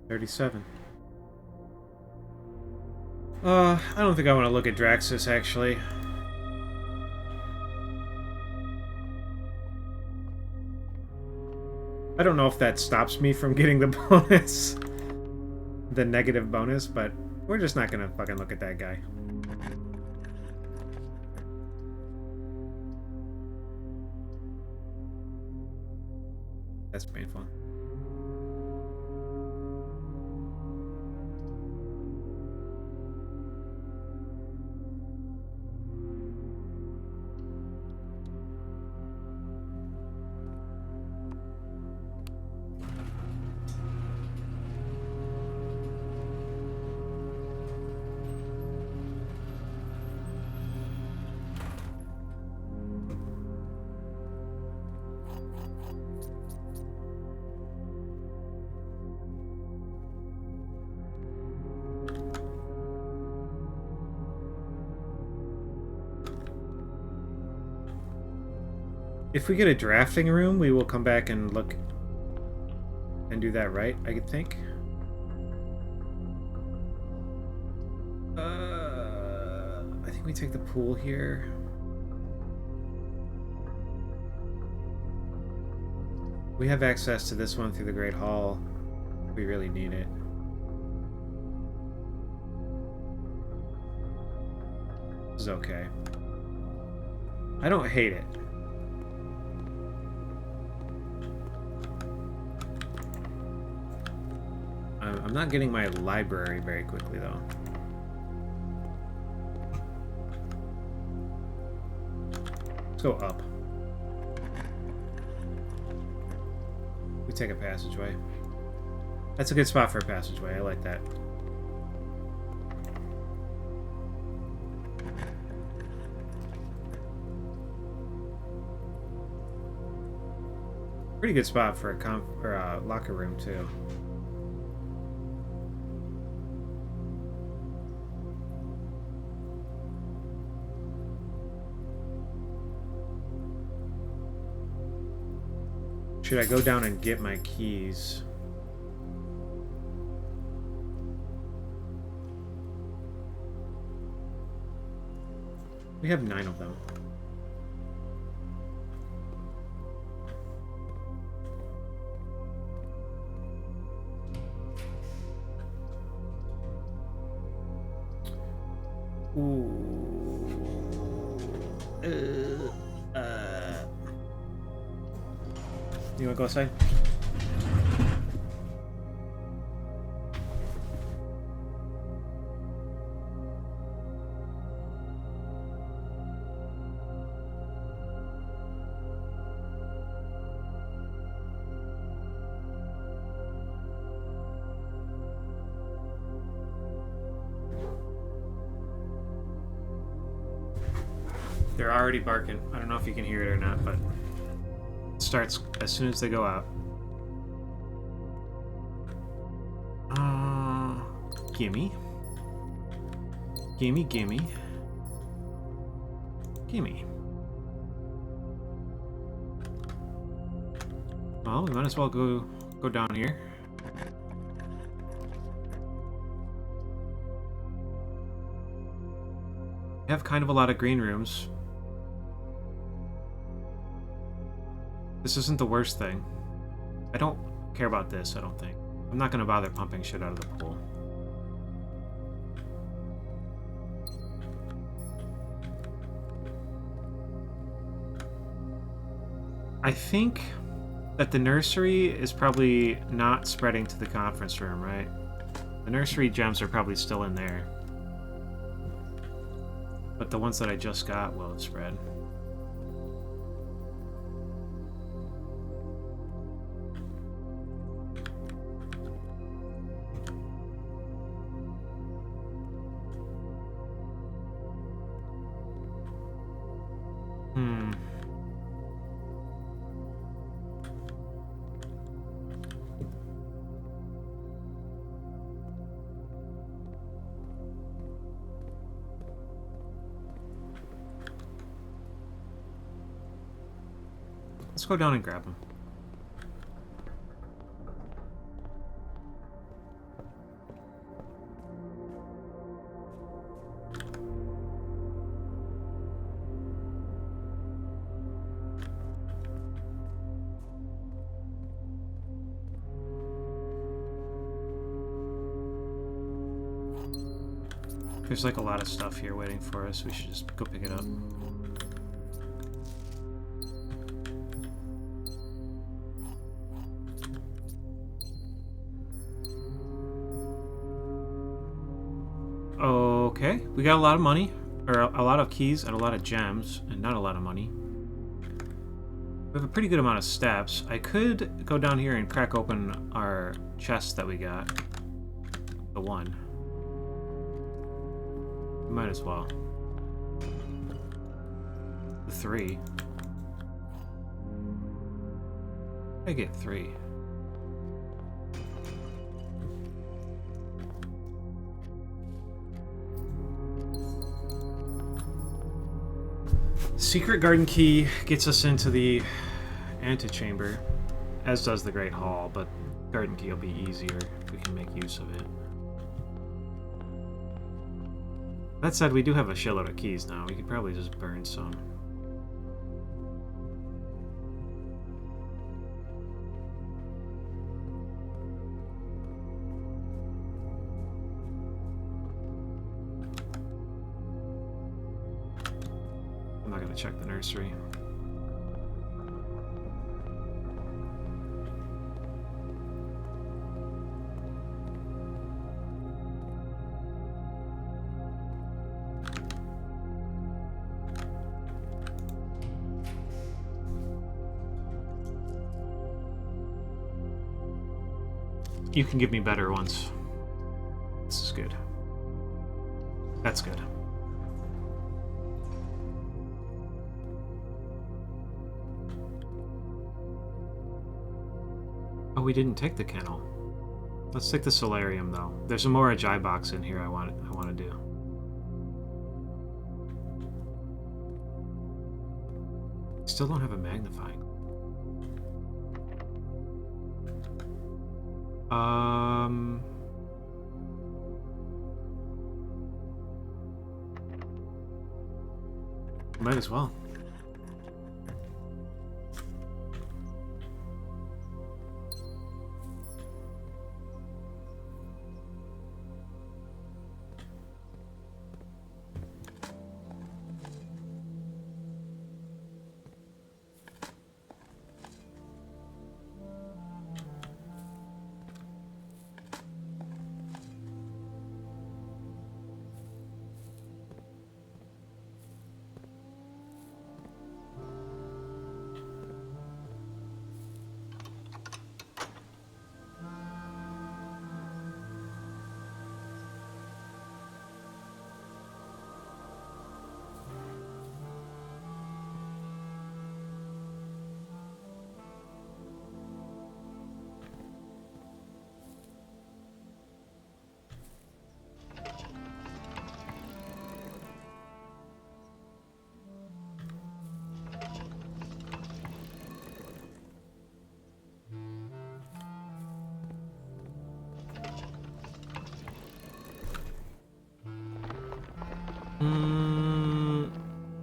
$37. I don't think I want to look at Draxus, actually. I don't know if that stops me from getting the bonus. The negative bonus, but we're just not gonna fucking look at that guy. That's painful. If we get a drafting room, we will come back and look and do that, right? I could think. I think we take the pool here. We have access to this one through the Great Hall. We really need it. This is okay. I don't hate it. I'm not getting my library very quickly, though. Let's go up. We take a passageway. That's a good spot for a passageway. I like that. Pretty good spot for a locker room, too. Should I go down and get my keys? We have 9 of them. Ooh. You wanna go outside? They're already barking. I don't know if you can hear it or not, but it starts as soon as they go out. Gimme. Gimme, gimme. Gimme. Well, we might as well go down here. We have kind of a lot of green rooms. This isn't the worst thing. I don't care about this, I don't think. I'm not going to bother pumping shit out of the pool. I think that the nursery is probably not spreading to the conference room, right? The nursery gems are probably still in there. But the ones that I just got will have spread. Let's go down and grab them. There's like a lot of stuff here waiting for us. We should just go pick it up. Okay, we got a lot of money, or a lot of keys and a lot of gems, and not a lot of money. We have a pretty good amount of steps. I could go down here and crack open our chest that we got. The one. Might as well. The 3. I get 3. Secret garden key gets us into the antechamber, as does the Great Hall, but garden key will be easier if we can make use of it. That said, we do have a shitload of keys now. We could probably just burn some. I'm not going to check the nursery. You can give me better ones. This is good. That's good. Oh, we didn't take the kennel. Let's take the solarium though. There's a more Ajay box in here I want to do. Still don't have a magnifying. Might as well.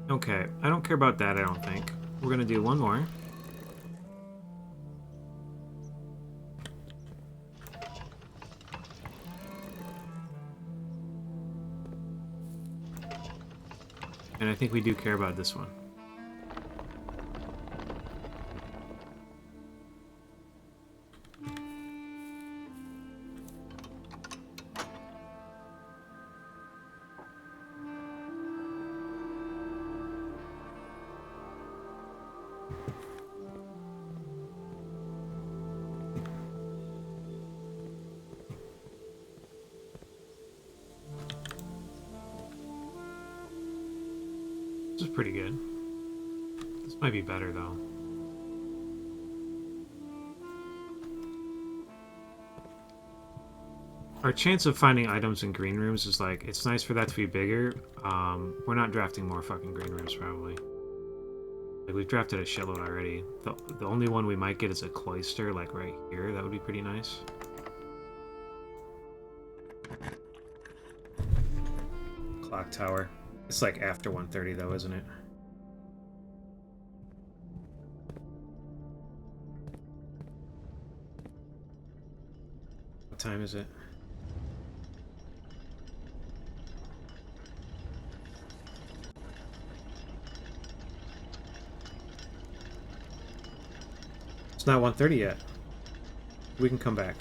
Okay, I don't care about that, I don't think. We're gonna do one more. And I think we do care about this one. This is pretty good. This might be better, though. Our chance of finding items in green rooms is like, it's nice for that to be bigger. We're not drafting more fucking green rooms, probably. Like, we've drafted a shitload already. The only one we might get is a cloister, like right here. That would be pretty nice. Clock tower. It's like after 1:30 though, isn't it? What time is it? It's not 1:30 yet. We can come back.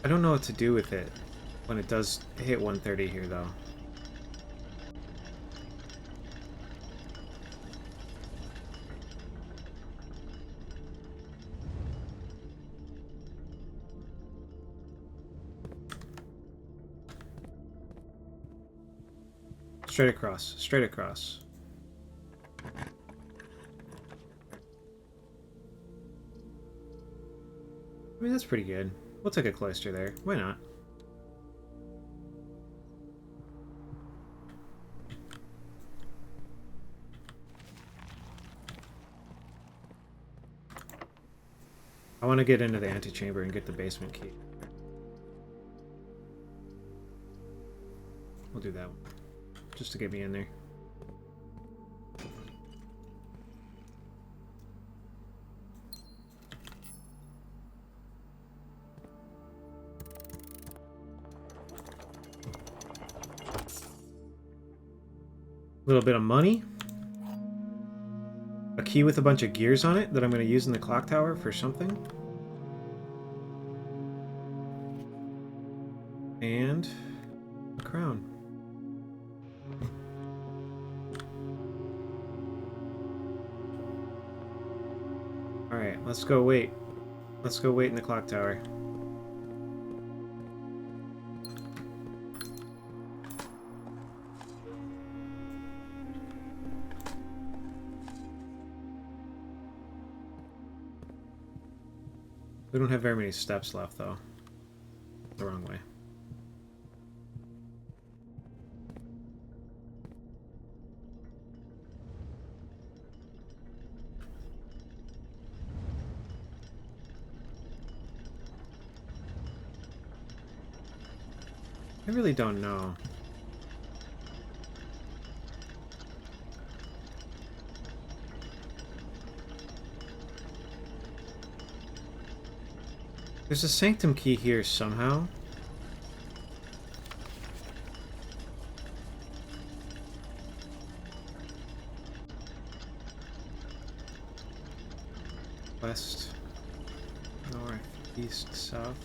I don't know what to do with it when it does hit 1:30 here, though. Straight across. Straight across. I mean, that's pretty good. We'll take a cloister there. Why not? want to get into the antechamber and get the basement key. We'll do that one. Just to get me in there. A little bit of money. A key with a bunch of gears on it that I'm going to use in the clock tower for something. And a crown. Alright, let's go wait. Let's go wait in the clock tower. We don't have very many steps left, though. The wrong way. I really don't know. There's a sanctum key here somehow. West, north, east, south.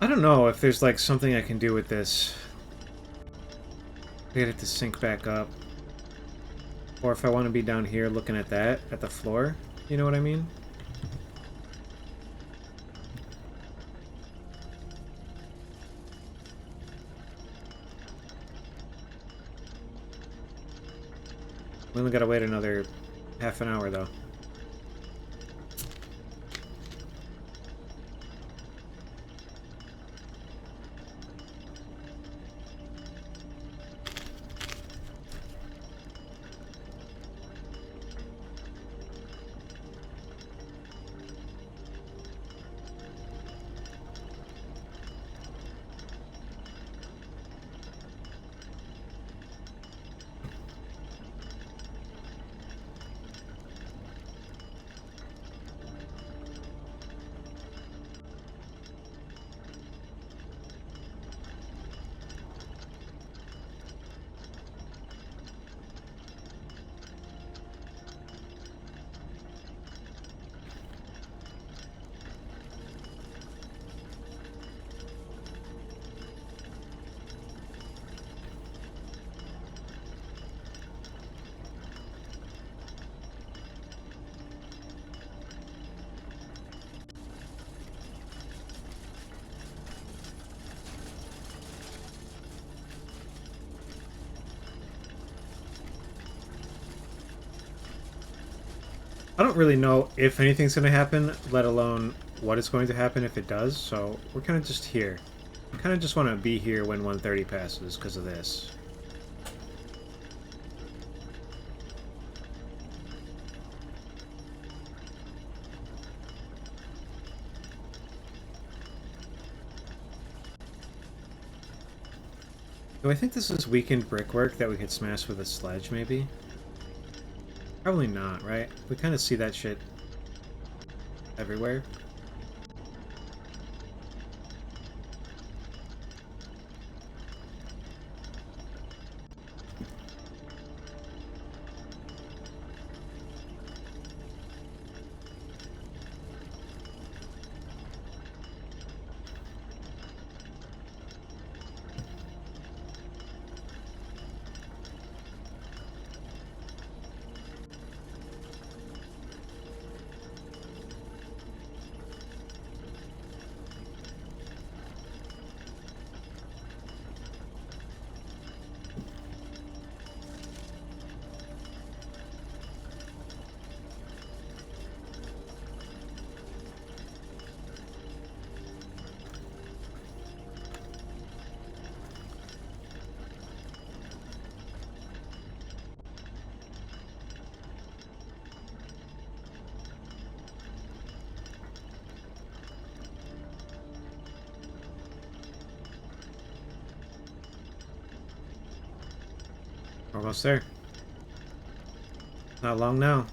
I don't know if there's like something I can do with this. Get it to sync back up. Or if I want to be down here looking at that, at the floor. You know what I mean? We only gotta wait another half an hour though. I don't really know if anything's going to happen, let alone what is going to happen if it does, so we're kind of just here. I kind of just want to be here when 1:30 passes because of this. Do I think this is weakened brickwork that we could smash with a sledge, maybe? Probably not, right? We kind of see that shit everywhere. Almost there. Not long now.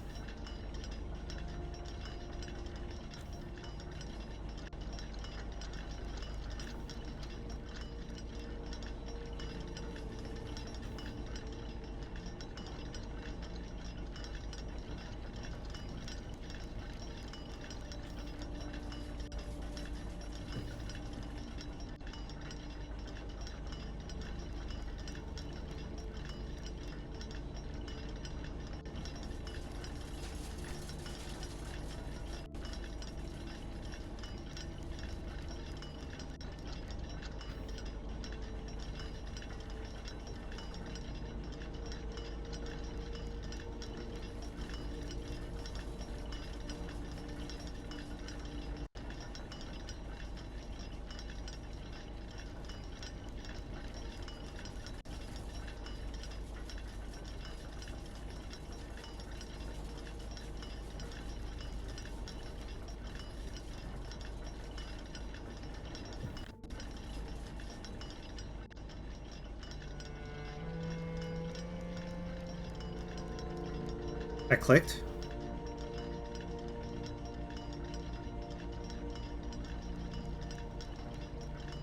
I clicked.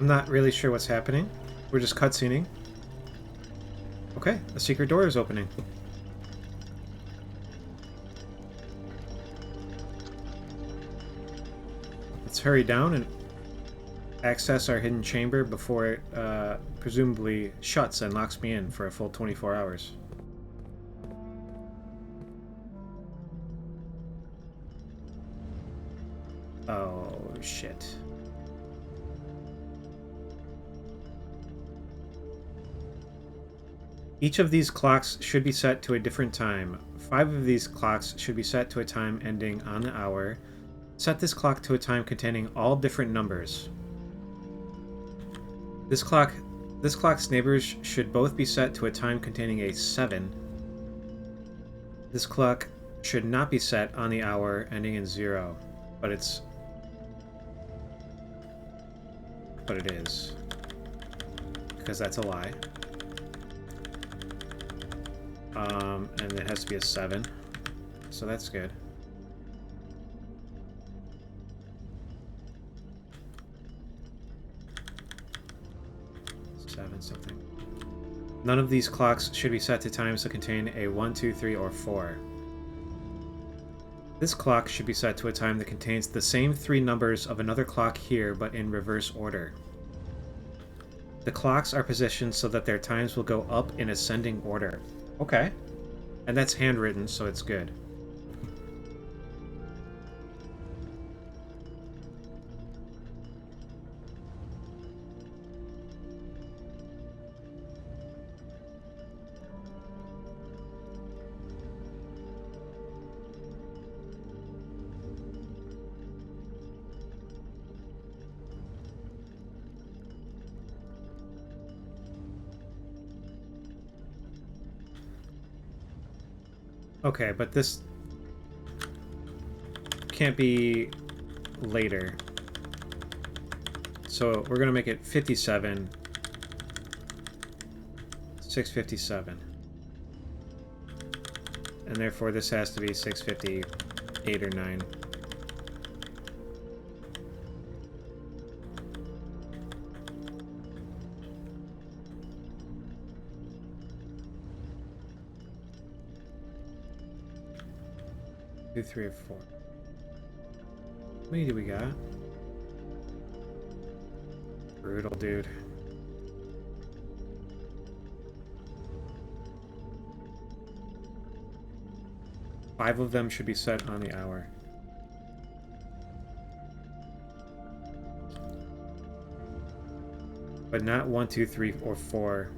I'm not really sure what's happening. We're just cutscening. Okay, a secret door is opening. Let's hurry down and access our hidden chamber before it presumably shuts and locks me in for a full 24 hours. Oh, shit. Each of these clocks should be set to a different time. 5 of these clocks should be set to a time ending on the hour. Set this clock to a time containing all different numbers. This clock's neighbors should both be set to a time containing a 7. This clock should not be set on the hour ending in 0, but it is. Because that's a lie. And it has to be a 7. So that's good. Something. None of these clocks should be set to times that contain a 1, 2, 3, or 4. This clock should be set to a time that contains the same 3 numbers of another clock here, but in reverse order. The clocks are positioned so that their times will go up in ascending order. Okay. And that's handwritten, so it's good. Okay, but this can't be later. So we're going to make it 57. 657. And therefore this has to be 658 or 9. Two, 3, or 4. How many do we got? Brutal, dude. Five of them should be set on the hour. But not 1, 2, 3, or 4.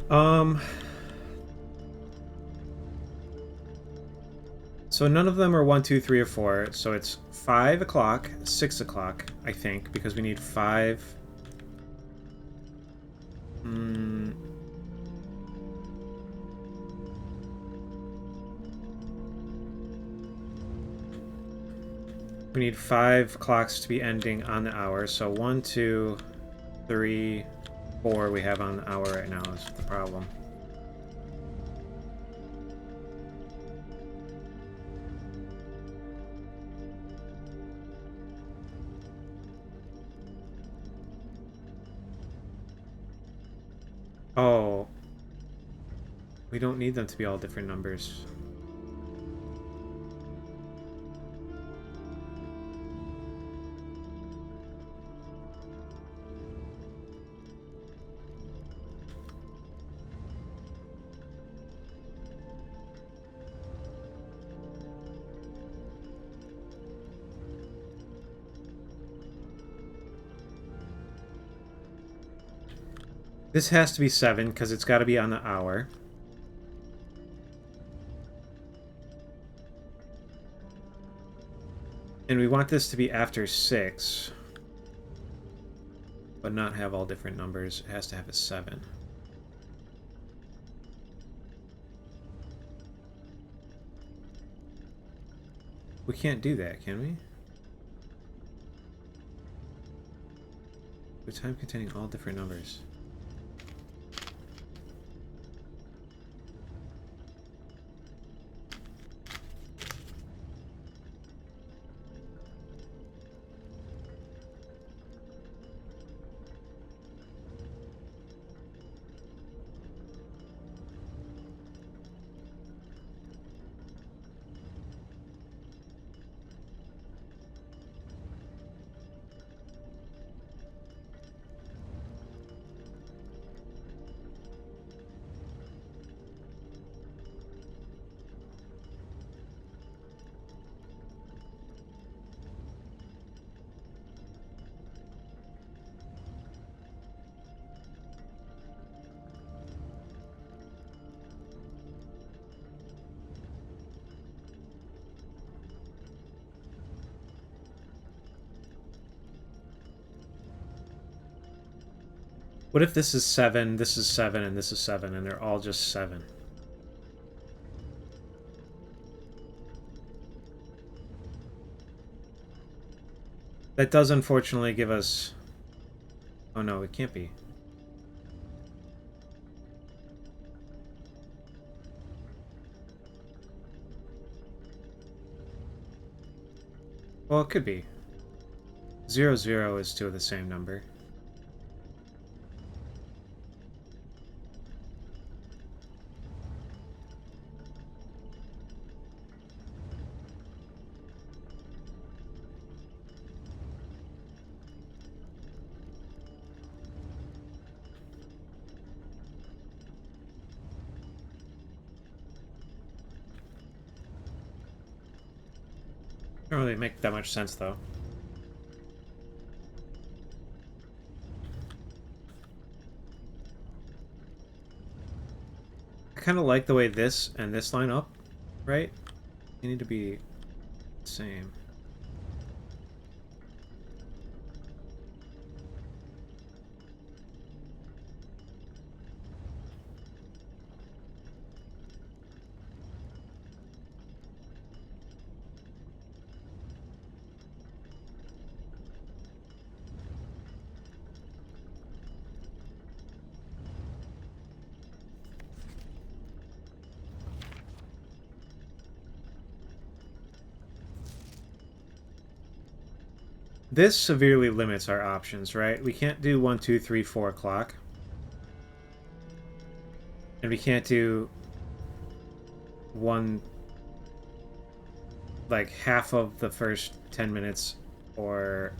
Um, so none of them are 1, 2, 3, or 4. So it's 5 o'clock, 6 o'clock, I think, because we need 5. We need 5 clocks to be ending on the hour. So 1, 2, 3, 4 we have on the hour right now is the problem. Oh. We don't need them to be all different numbers. This has to be 7, because it's got to be on the hour. And we want this to be after 6. But not have all different numbers. It has to have a 7. We can't do that, can we? The time containing all different numbers. What if this is 7, this is 7, and this is 7, and they're all just 7? That does unfortunately give us... Oh no, it can't be. Well, it could be. 0, 0 is 2 of the same number. Don't really make that much sense, though. I kind of like the way this and this line up, right? They need to be the same. This severely limits our options, right? We can't do 1, 2, 3, 4 o'clock. And we can't do one, like, half of the first 10 minutes or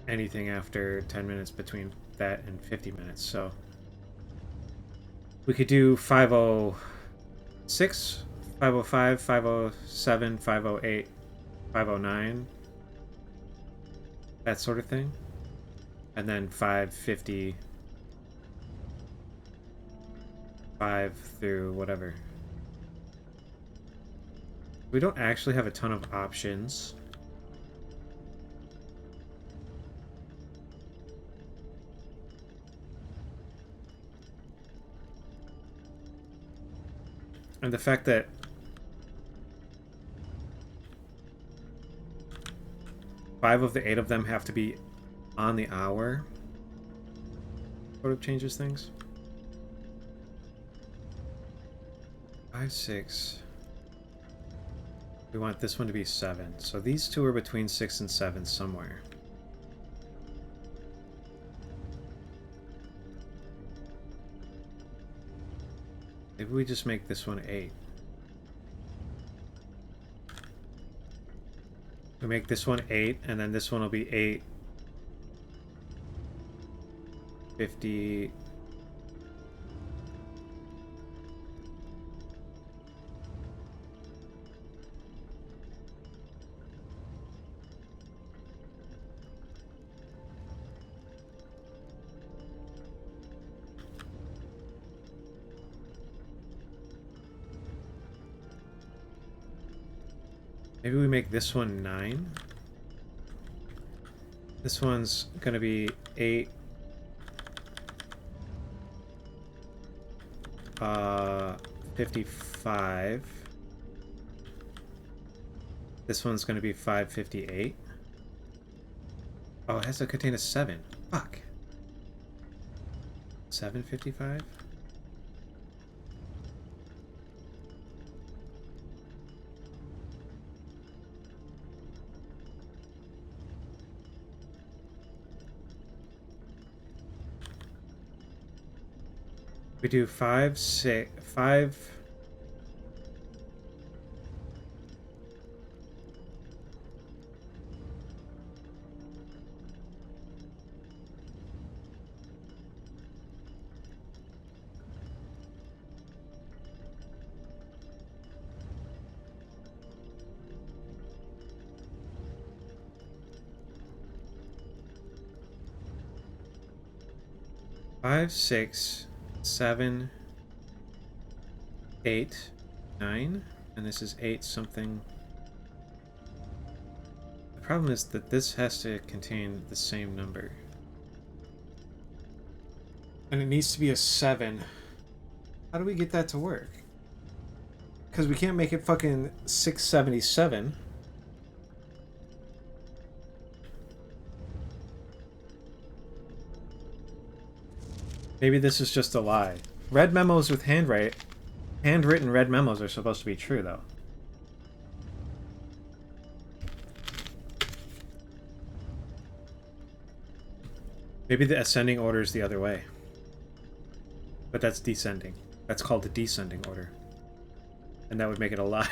anything after 10 minutes between that and 50 minutes. So we could do 506, 505, 507, 508, 509, that sort of thing. And then 550 5 through whatever. We don't actually have a ton of options. And the fact that five of the 8 of them have to be on the hour sort of changes things. 5, 6. We want this one to be 7. So these two are between 6 and 7 somewhere. Maybe we just make this one 8. We make this one 8, and then this one will be 8. 50. Maybe we make this one 9. This one's gonna be 8. 55. This one's gonna be 558. Oh, it has to contain a 7. Fuck. 755? We do 5, 6, 5. Five, 6, 7, 8, 9, and this is 8 something. The problem is that this has to contain the same number. And it needs to be a 7. How do we get that to work? Because we can't make it fucking 677. Maybe this is just a lie. Red memos with handwritten red memos are supposed to be true, though. Maybe the ascending order is the other way. But that's descending. That's called the descending order. And that would make it a lie.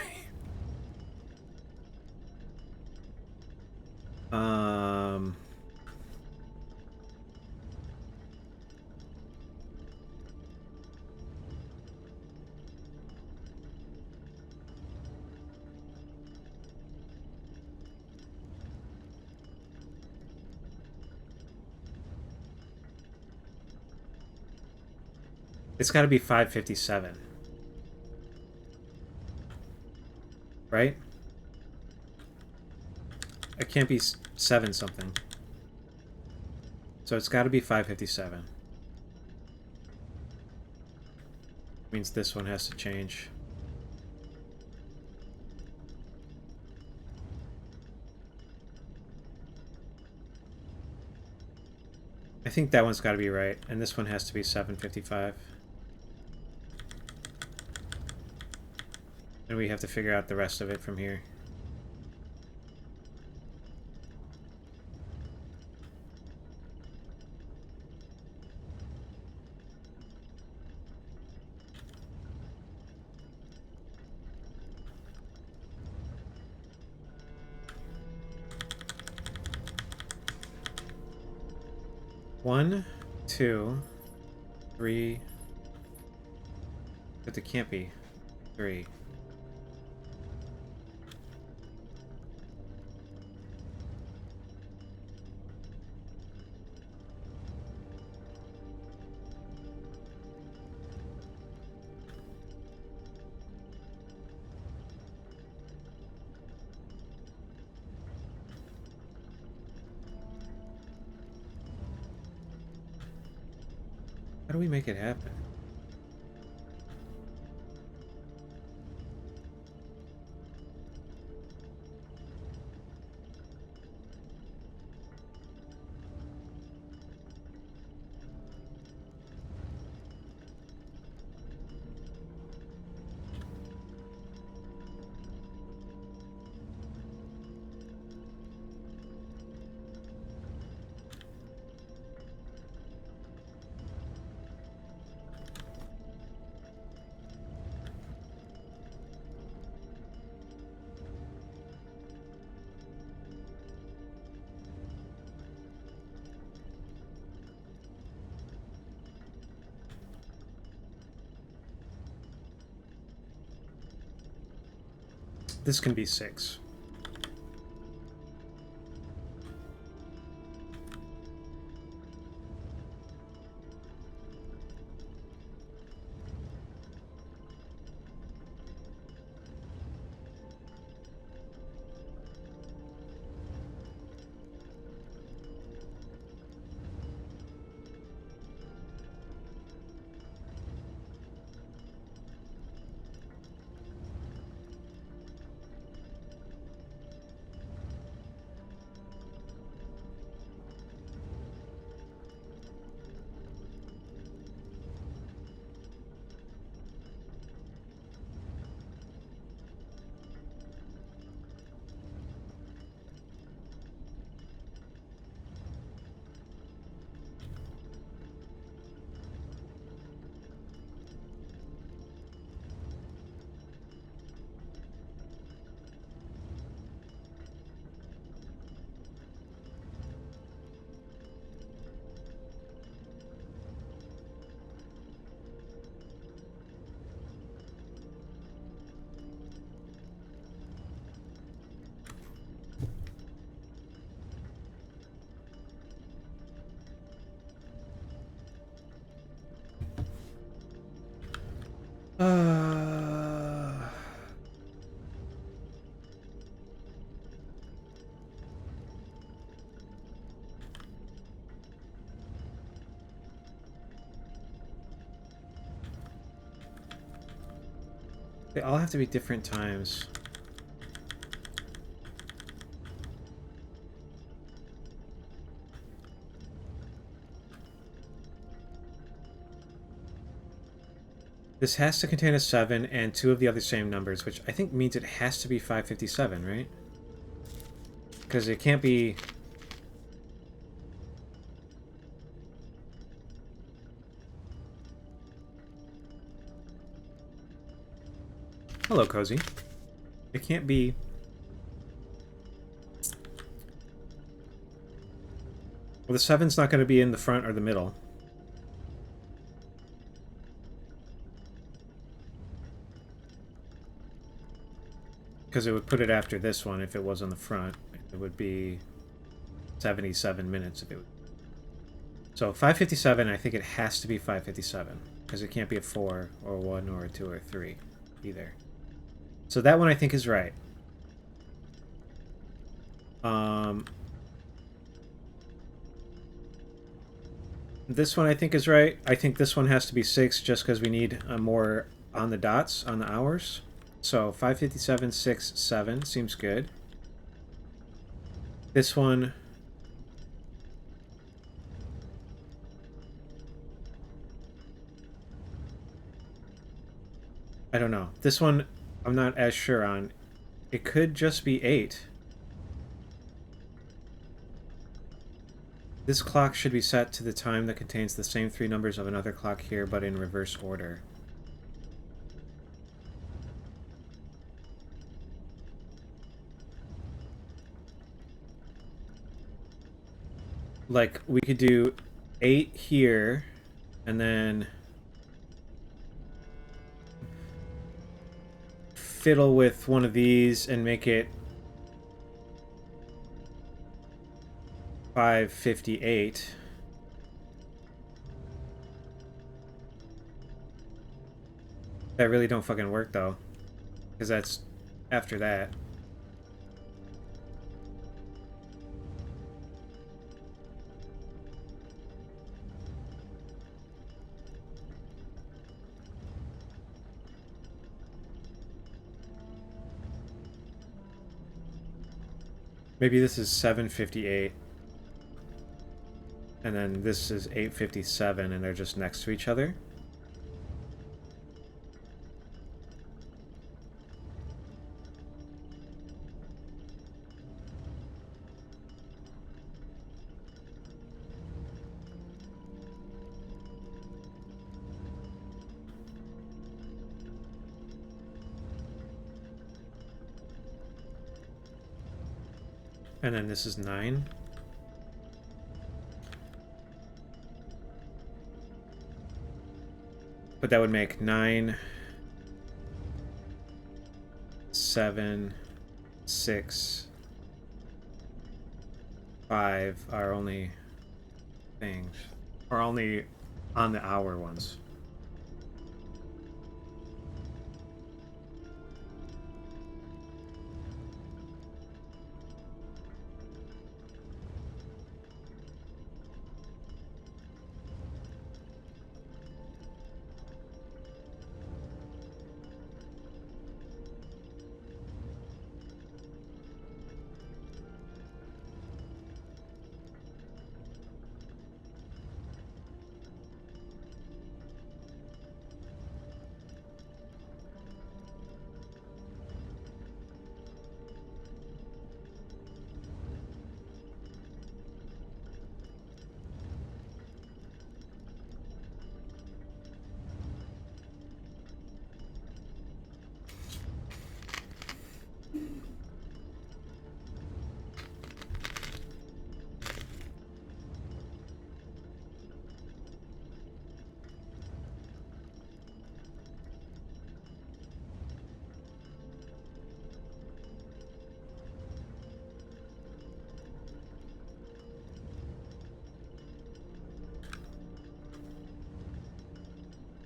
It's got to be 557. Right? It can't be 7 something. So it's got to be 557. Means this one has to change. I think that one's got to be right, and this one has to be 755. And we have to figure out the rest of it from here. One, 2, 3. But it can't be 3. How do we make it happen? This can be 6. They all have to be different times. This has to contain a 7 and 2 of the other same numbers, which I think means it has to be 557, right? Because it can't be... Hello, Cozy. It can't be... Well, the 7's not going to be in the front or the middle. Because it would put it after this one if it was on the front. It would be 77 minutes if it would. So 557, I think it has to be 557. Because it can't be a 4 or a 1 or a 2 or a 3 either. So that one I think is right. This one I think is right. I think this one has to be 6 just because we need more on the dots, on the hours. So 557, 6, 7 seems good. This one... I don't know. This one I'm not as sure on. It could just be 8. This clock should be set to the time that contains the same 3 numbers of another clock here, but in reverse order. Like, we could do 8 here, and then fiddle with one of these and make it 558. That really don't fucking work, though. Because that's after that. Maybe this is 7:58. And then this is 8:57 and they're just next to each other. And then this is 9. But that would make 9, 7, 6, 5 are only things. Are only on the hour ones.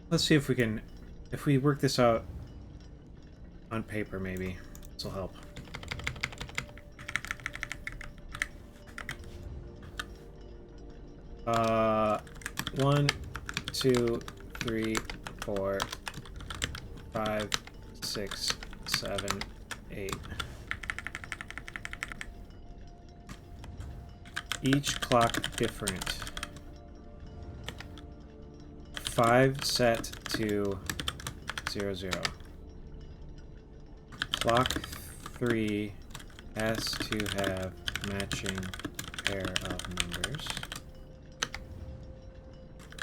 Let's see if we can, if we work this out on paper, maybe this will help. Uh, 1, 2, 3, 4, 5, 6, 7, 8. Each clock different. 5 set to 0, 0. Clock 3 has to have matching pair of numbers.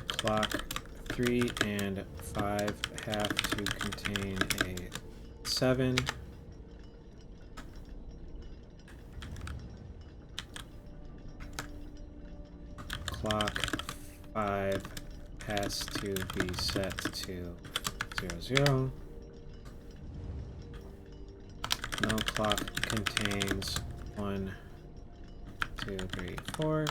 Clock 3 and 5 have to contain a 7. Clock 5 has to be set to 0, 0. No clock contains 1, 2, 3, 4.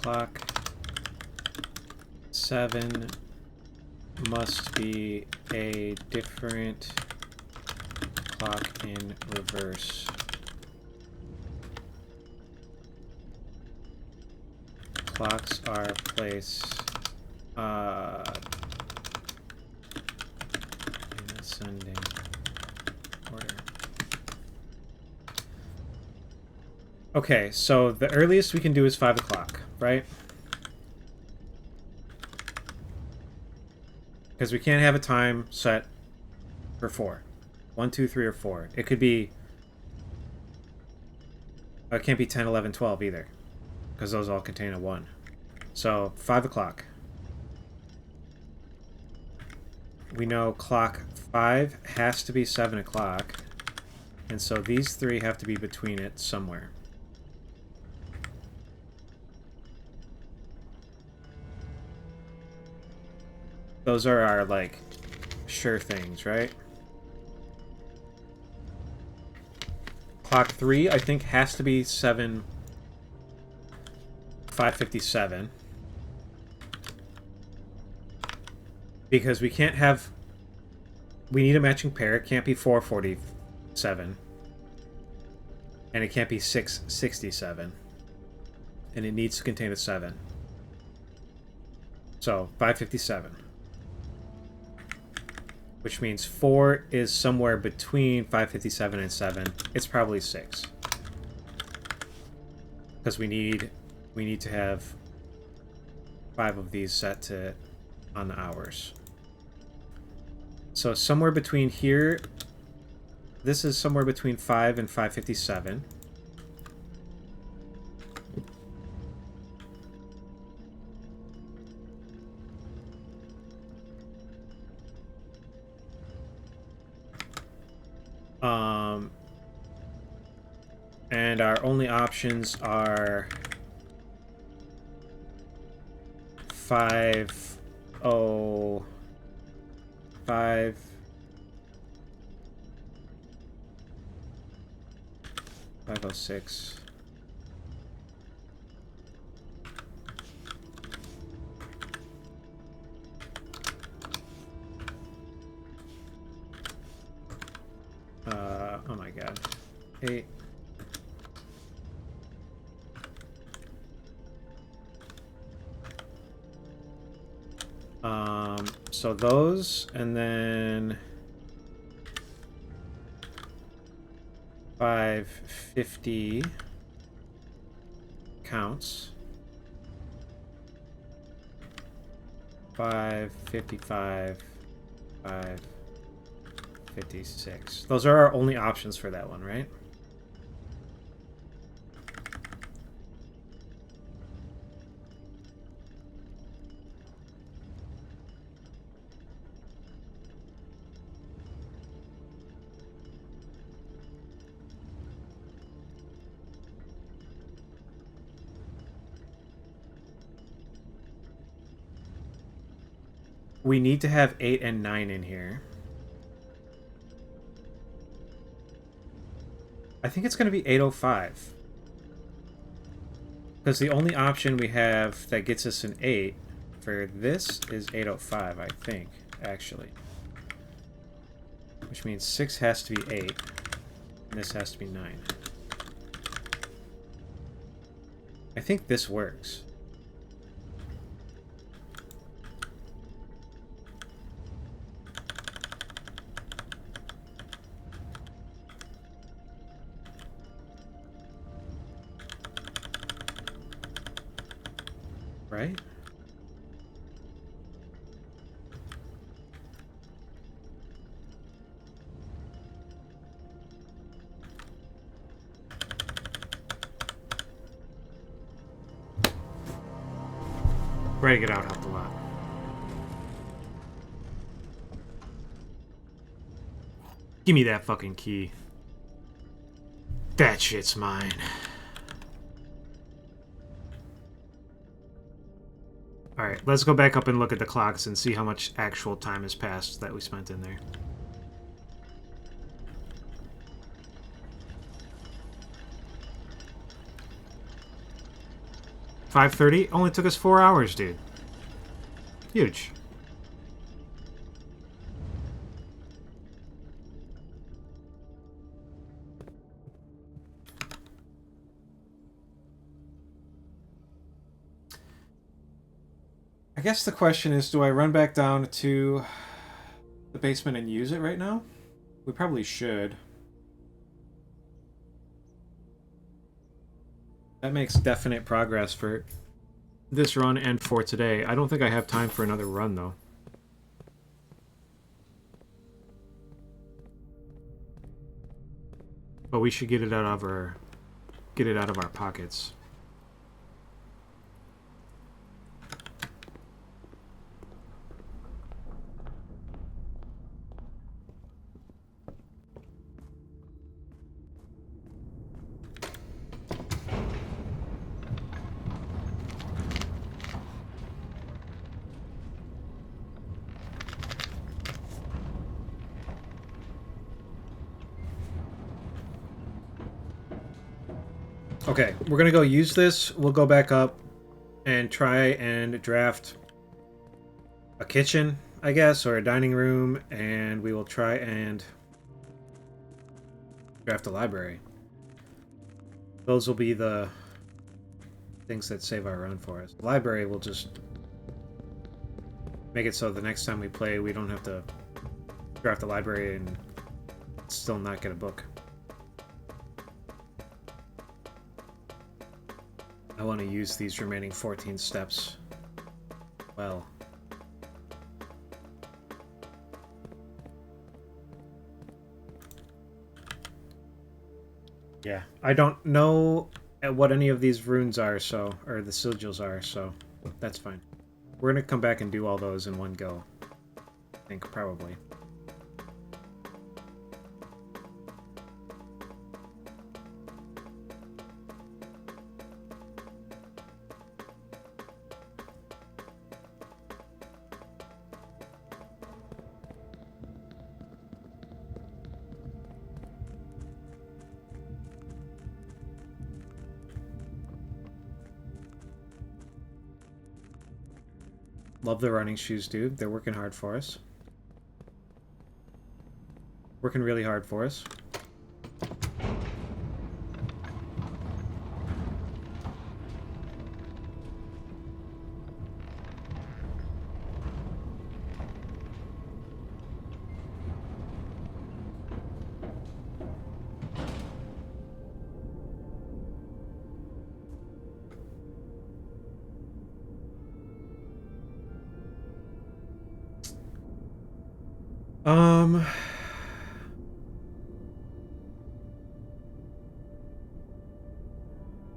Clock 7 must be a different clock in reverse. Clocks are placed in ascending order. Okay, so the earliest we can do is 5 o'clock, right? Because we can't have a time set for 4. 1, 2, 3, or 4. It could be... It can't be 10, 11, 12 either. Because those all contain a 1. So, 5 o'clock. We know clock 5 has to be 7 o'clock. And so these 3 have to be between it somewhere. Those are our, like, sure things, right? Clock 3, I think, has to be 5:57. Because we can't have... We need a matching pair. It can't be 4:47. And it can't be 6:67. and it needs to contain a 7. So 557. Which means 4 is somewhere between 557 and 7. It's probably 6. Because we need to have 5 of these set to on the hours. So somewhere between here, this is somewhere between 5 and 557. And our only options are 505 506. Oh my god. 8. So those, and then 550 counts. 555, 556. Those are our only options for that one, right? We need to have 8 and 9 in here. I think it's going to be 805. Because the only option we have that gets us an 8 for this is 805, I think, actually. Which means 6 has to be 8, and this has to be 9. I think this works. Right? Writing it out helped a lot. Give me that fucking key. That shit's mine. Alright, let's go back up and look at the clocks and see how much actual time has passed that we spent in there. $5:30? Only took us 4 hours, dude. Huge. I guess the question is, do I run back down to the basement and use it right now? We probably should. That makes definite progress for this run and for today. I don't think I have time for another run, though. But we should get it out of our pockets. Okay, we're gonna go use this. We'll go back up and try and draft a kitchen, I guess, or a dining room, and we will try and draft a library. Those will be the things that save our run for us. The library will just make it so the next time we play, we don't have to draft the library and still not get a book. I want to use these remaining 14 steps well. Yeah, I don't know what any of these runes are, so, or the sigils are, so that's fine. We're gonna come back and do all those in one go. I think, probably. Love the running shoes, dude. They're working hard for us. Working really hard for us.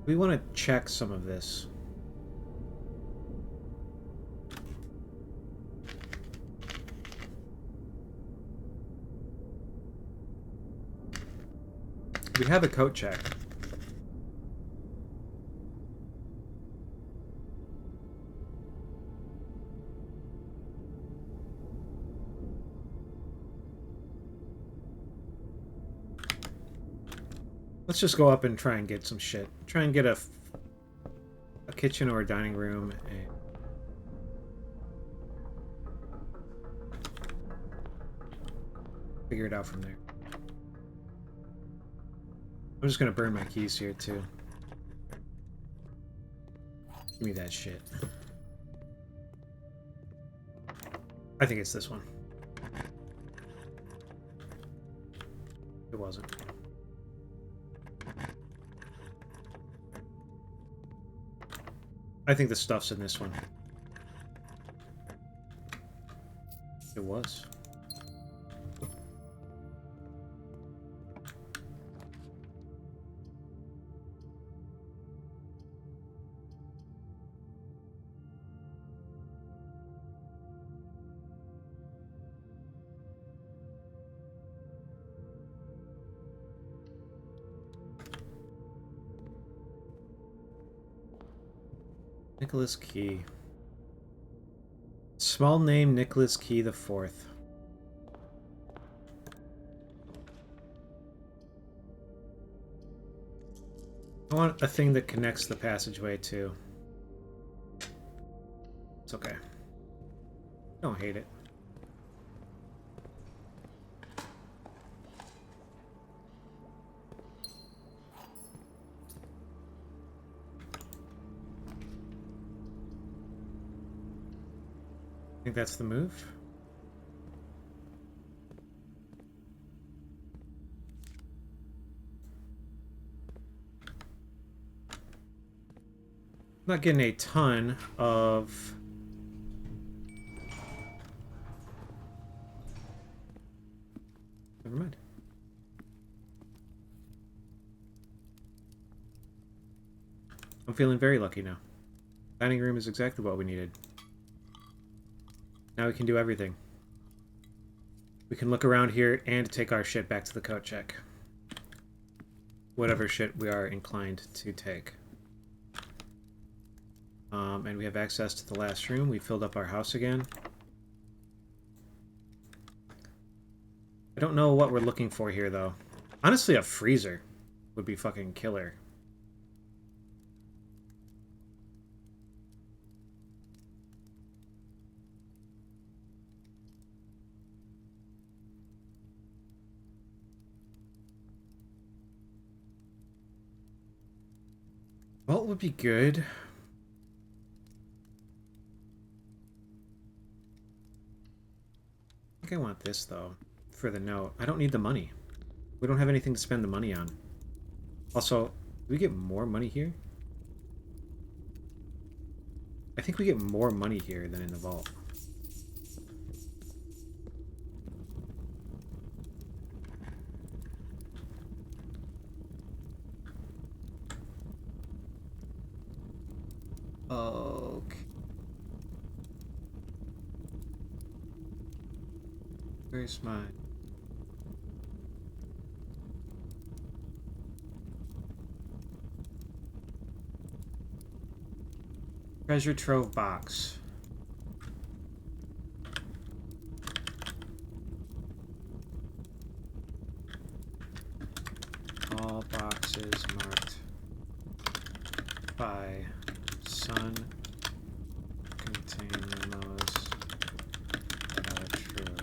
We want to check some of this. We have a coat check. Let's just go up and try and get some shit. Try and get a kitchen or a dining room and figure it out from there. I'm just gonna burn my keys here too. Give me that shit. I think it's this one. It wasn't. I think the stuff's in this one. It was. Nicholas Key. Small name Nicholas Key the Fourth. I want a thing that connects the passageway too. It's okay. Don't hate it. I think that's the move. Not getting a ton of never mind. I'm feeling very lucky now. Dining room is exactly what we needed. Now we can do everything. We can look around here and take our shit back to the coat check. Whatever shit we are inclined to take. And we have access to the last room. We filled up our house again. I don't know what we're looking for here, though. Honestly, a freezer would be fucking killer. Vault would be good. I think I want this, though, for the note. I don't need the money. We don't have anything to spend the money on. Also, do we get more money here? I think we get more money here than in the vault. Okay. Where's mine? Treasure trove box. All boxes marked by sun contain memos that are true.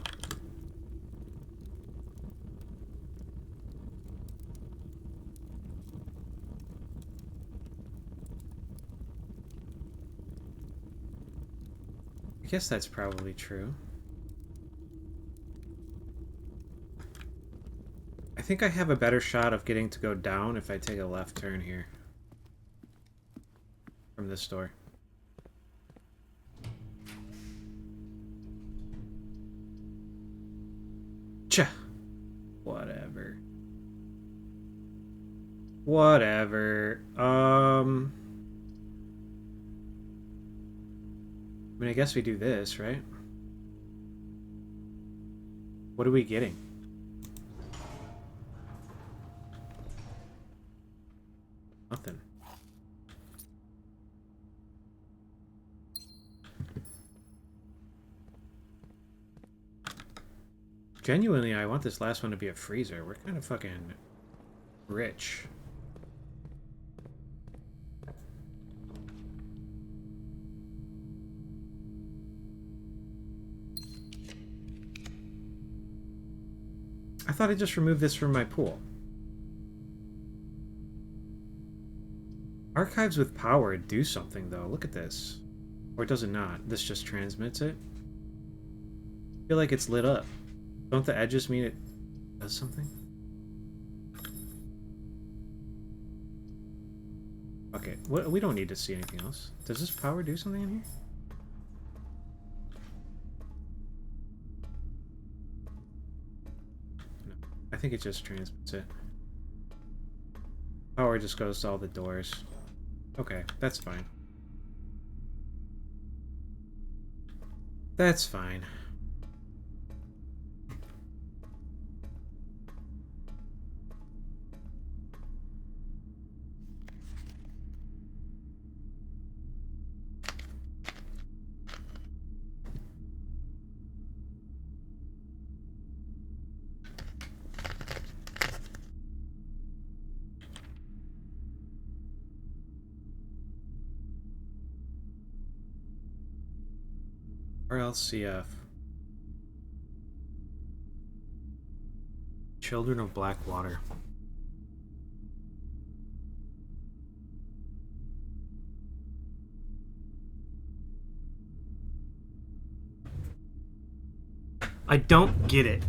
I guess that's probably true. I think I have a better shot of getting to go down if I take a left turn here. From this door. Cha! Whatever. Whatever. I mean, I guess we do this, right? What are we getting? Nothing. Genuinely, I want this last one to be a freezer. We're kind of fucking rich. I thought I just removed this from my pool. Archives with power do something, though. Look at this. Or does it not? This just transmits it? I feel like it's lit up. Don't the edges mean it does something? Okay, we don't need to see anything else. Does this power do something in here? No, I think it just transmits it. Power just goes to all the doors. Okay, that's fine. That's fine. RLCF. Children of Blackwater. I don't get it.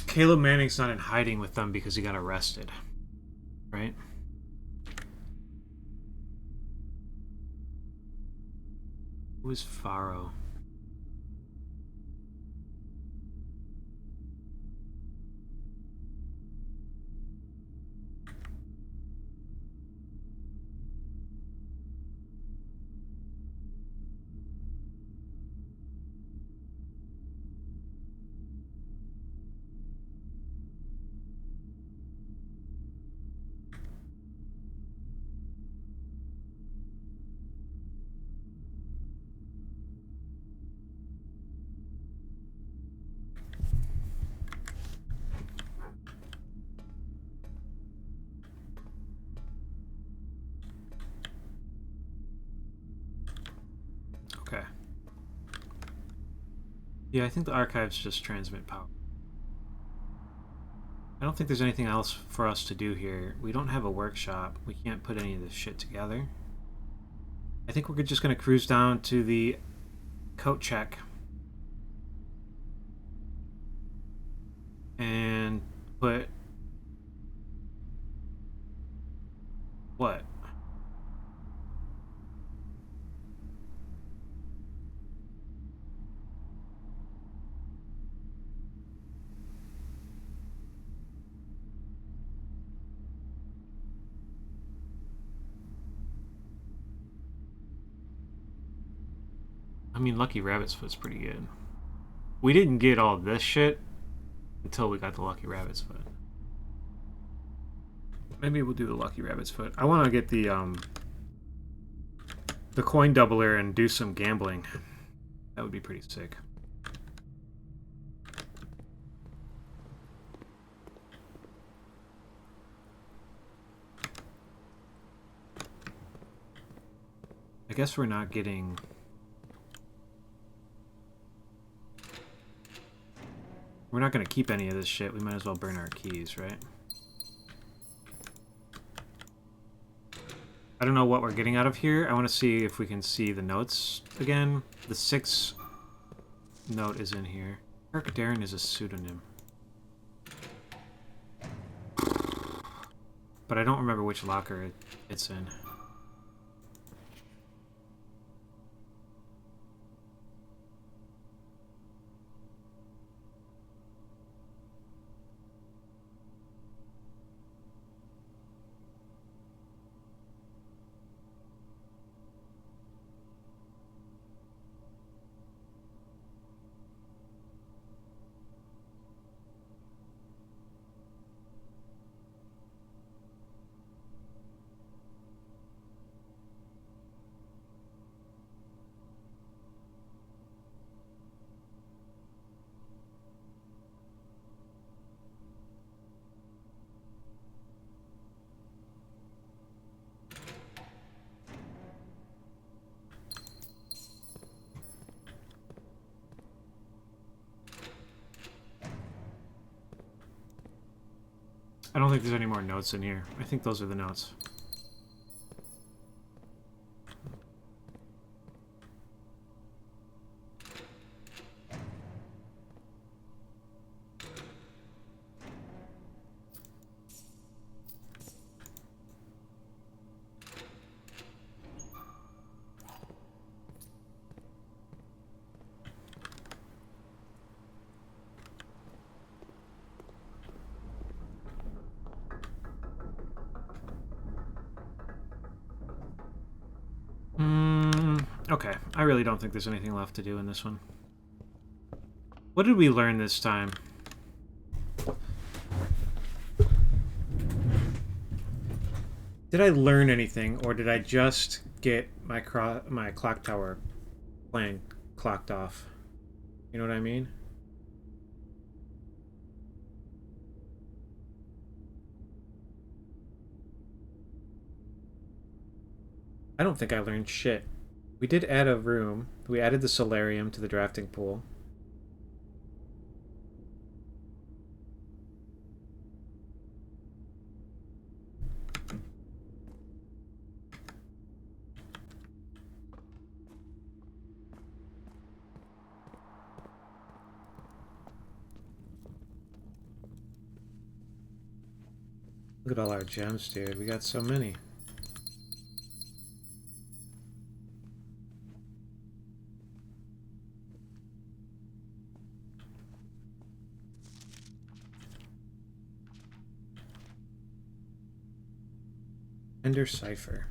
Caleb Manning's not in hiding with them because he got arrested, right? Who is Faro? Okay. Yeah, I think the archives just transmit power. I don't think there's anything else for us to do here. We don't have a workshop. We can't put any of this shit together. I think we're just going to cruise down to the coat check. And put... What? I mean, Lucky Rabbit's Foot's pretty good. We didn't get all this shit until we got the Lucky Rabbit's Foot. Maybe we'll do the Lucky Rabbit's Foot. I want to get the coin doubler and do some gambling. That would be pretty sick. I guess we're not getting... We're not going to keep any of this shit. We might as well burn our keys, right? I don't know what we're getting out of here. I want to see if we can see the notes again. The 6 note is in here. Eric Darren is a pseudonym. But I don't remember which locker it's in. I don't think there's any more notes in here. I think those are the notes. Okay, I really don't think there's anything left to do in this one. What did we learn this time? Did I learn anything, or did I just get my clock tower plan clocked off? You know what I mean? I don't think I learned shit. We did add a room. We added the solarium to the drafting pool. Look at all our gems, dude. We got so many. Ender Cipher.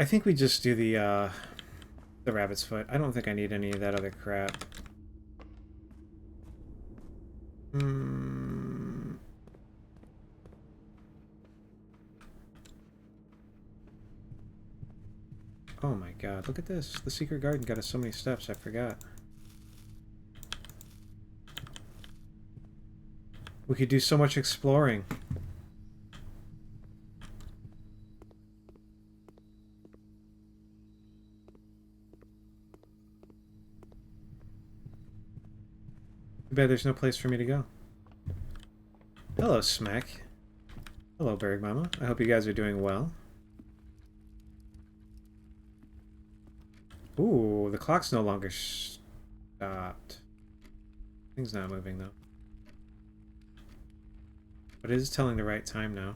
I think we just do the rabbit's foot. I don't think I need any of that other crap. Oh my god, look at this. The secret garden got us so many steps, I forgot. We could do so much exploring. Too bad there's no place for me to go. Hello, Smack. Hello, Berg Mama. I hope you guys are doing well. Ooh, the clock's no longer stopped. Thing's not moving, though. But it is telling the right time now.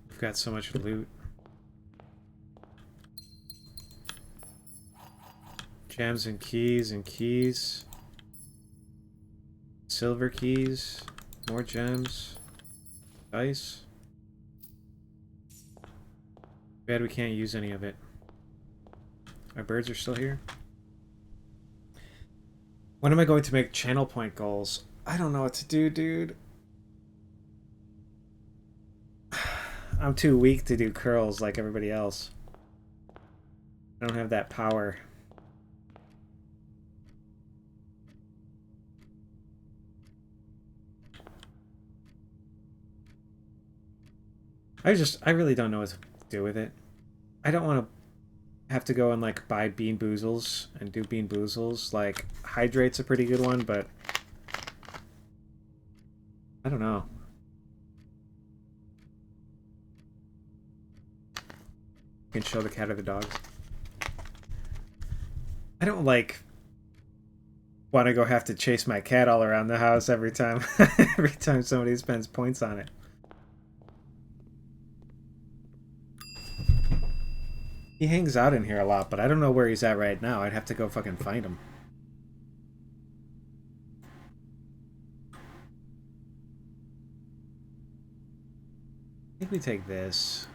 We've got so much loot. Gems and keys. Silver keys. More gems. Dice. Bad we can't use any of it. Our birds are still here. When am I going to make channel point goals? I don't know what to do, dude. I'm too weak to do curls like everybody else. I don't have that power. I really don't know what to do with it. I don't want to have to go and like buy Bean Boozles and do Bean Boozles. Like, Hydrate's a pretty good one, but I don't know. You can show the cat or the dogs. I don't like want to go have to chase my cat all around the house every time every time somebody spends points on it. He hangs out in here a lot, but I don't know where he's at right now. I'd have to go fucking find him. I think we take this.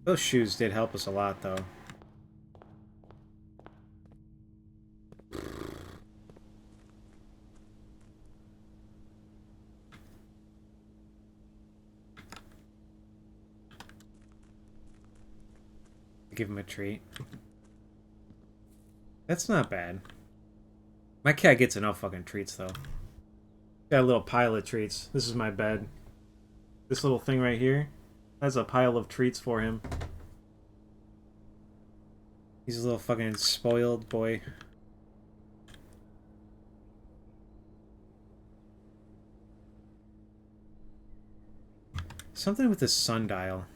Those shoes did help us a lot, though. Give him a treat. That's not bad. My cat gets enough fucking treats, though. Got a little pile of treats. This is my bed. This little thing right here has a pile of treats for him. He's a little fucking spoiled boy. Something with the sundial.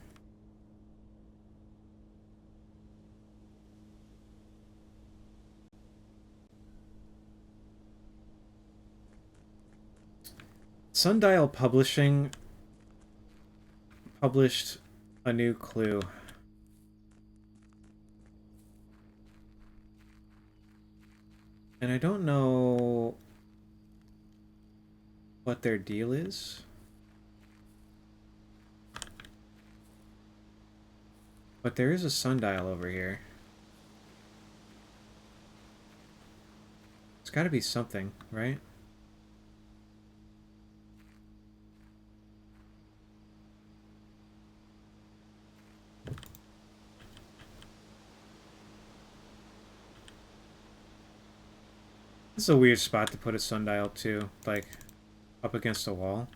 Sundial Publishing published a new clue. And I don't know what their deal is. But there is a sundial over here. It's gotta be something, right? This is a weird spot to put a sundial too, like up against a wall.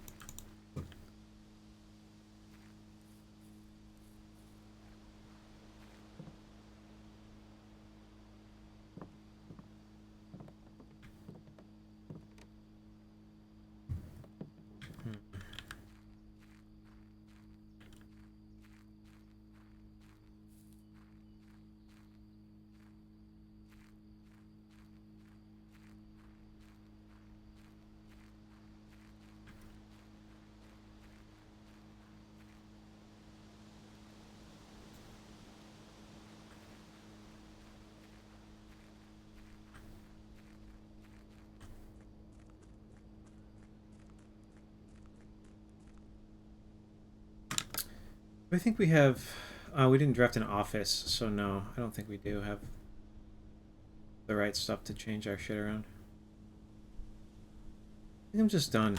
I think we have... we didn't draft an office, so no. I don't think we do have the right stuff to change our shit around. I think I'm just done.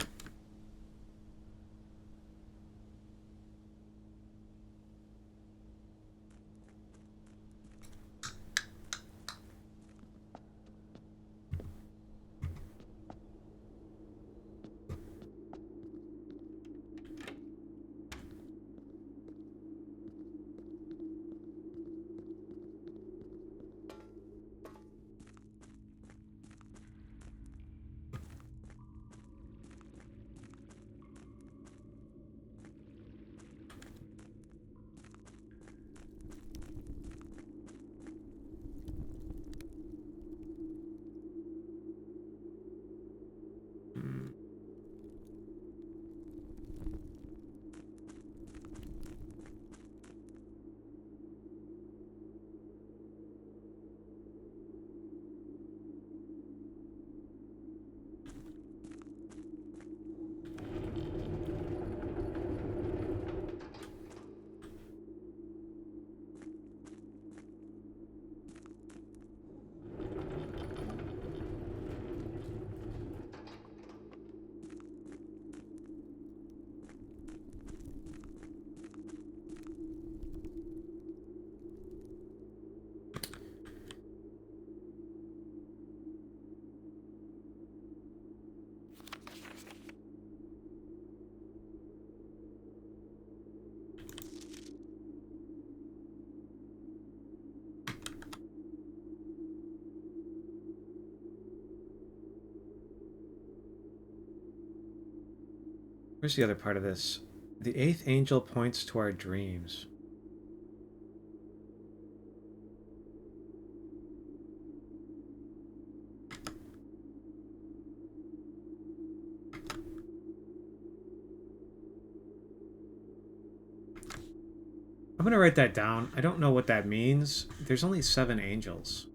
Where's the other part of this? The eighth angel points to our dreams. I'm gonna write that down. I don't know what that means. There's only 7 angels.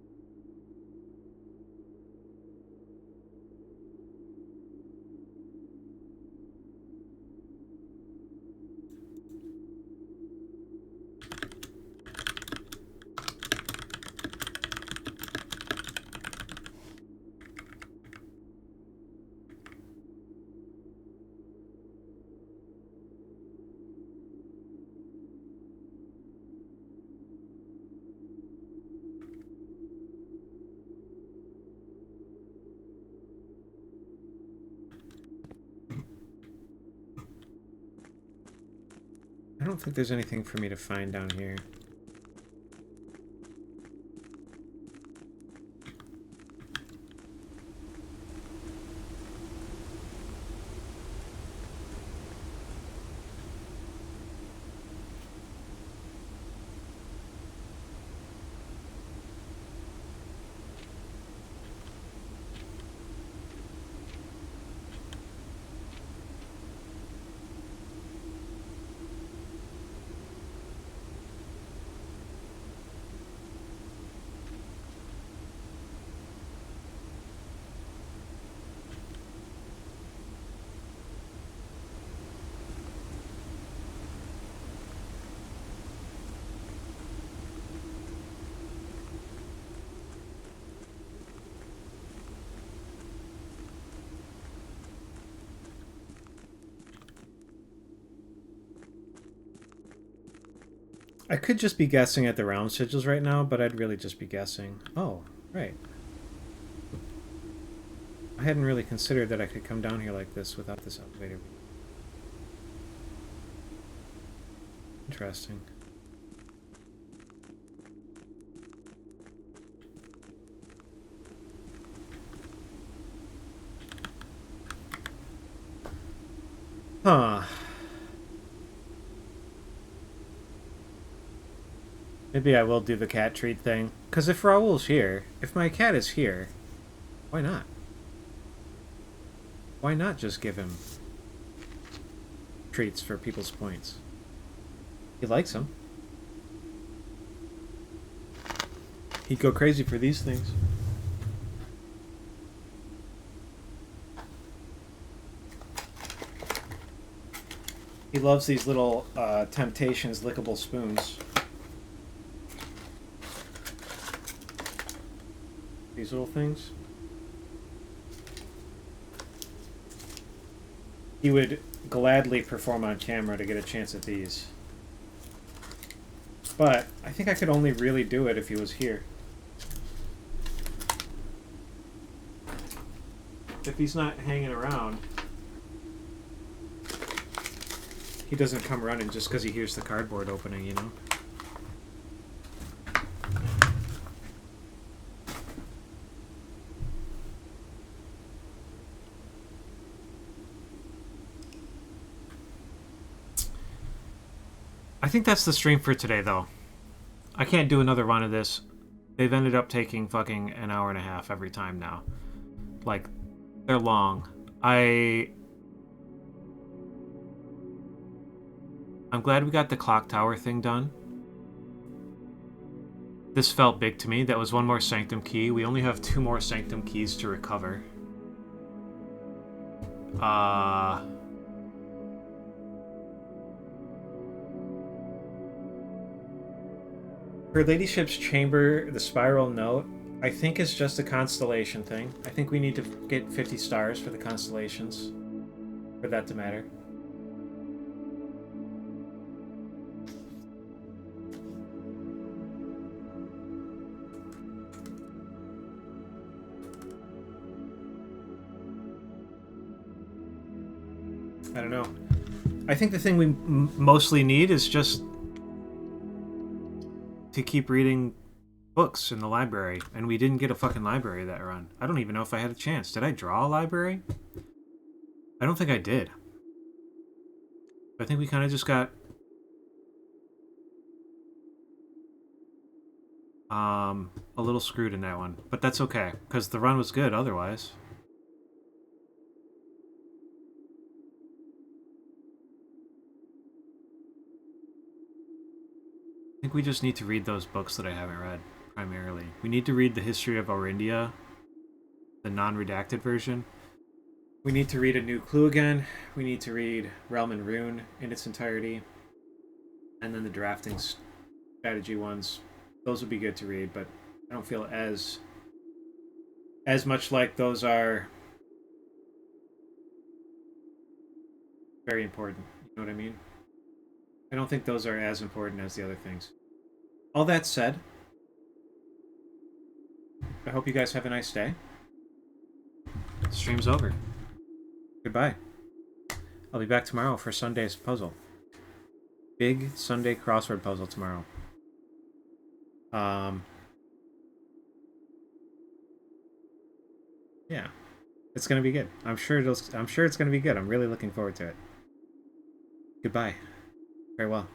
I don't think there's anything for me to find down here. I could just be guessing at the round sigils right now, but I'd really just be guessing. Oh, right. I hadn't really considered that I could come down here like this without this elevator. Interesting. Huh. Maybe I will do the cat treat thing. Because if Raoul's here, if my cat is here, why not? Why not just give him treats for people's points? He likes them. He'd go crazy for these things. He loves these little Temptations lickable spoons. These little things. He would gladly perform on camera to get a chance at these. But I think I could only really do it if he was here. If he's not hanging around, he doesn't come running just because he hears the cardboard opening, you know? I think that's the stream for today, though. I can't do another run of this. They've ended up taking fucking an hour and a half every time now. Like, they're long. I'm glad we got the clock tower thing done. This felt big to me. That was one more sanctum key. We only have 2 more sanctum keys to recover. Her ladyship's chamber, the spiral note, I think is just a constellation thing. I think we need to get 50 stars for the constellations for that to matter. I don't know. I think the thing we mostly need is just to keep reading books in the library, and we didn't get a fucking library that run. I don't even know if I had a chance. Did I draw a library? I don't think I did. I think we kind of just got a little screwed in that one, but that's okay because the run was good otherwise. I think we just need to read those books that I haven't read, primarily. We need to read the history of Orindia, the non-redacted version. We need to read A New Clue again. We need to read Realm and Rune in its entirety. And then the drafting strategy ones. Those would be good to read, but I don't feel as much like those are very important. You know what I mean? I don't think those are as important as the other things. All that said, I hope you guys have a nice day. The stream's over. Goodbye. I'll be back tomorrow for Sunday's puzzle. Big Sunday crossword puzzle tomorrow. Yeah. It's gonna be good. I'm sure it's gonna be good. I'm really looking forward to it. Goodbye. Farewell.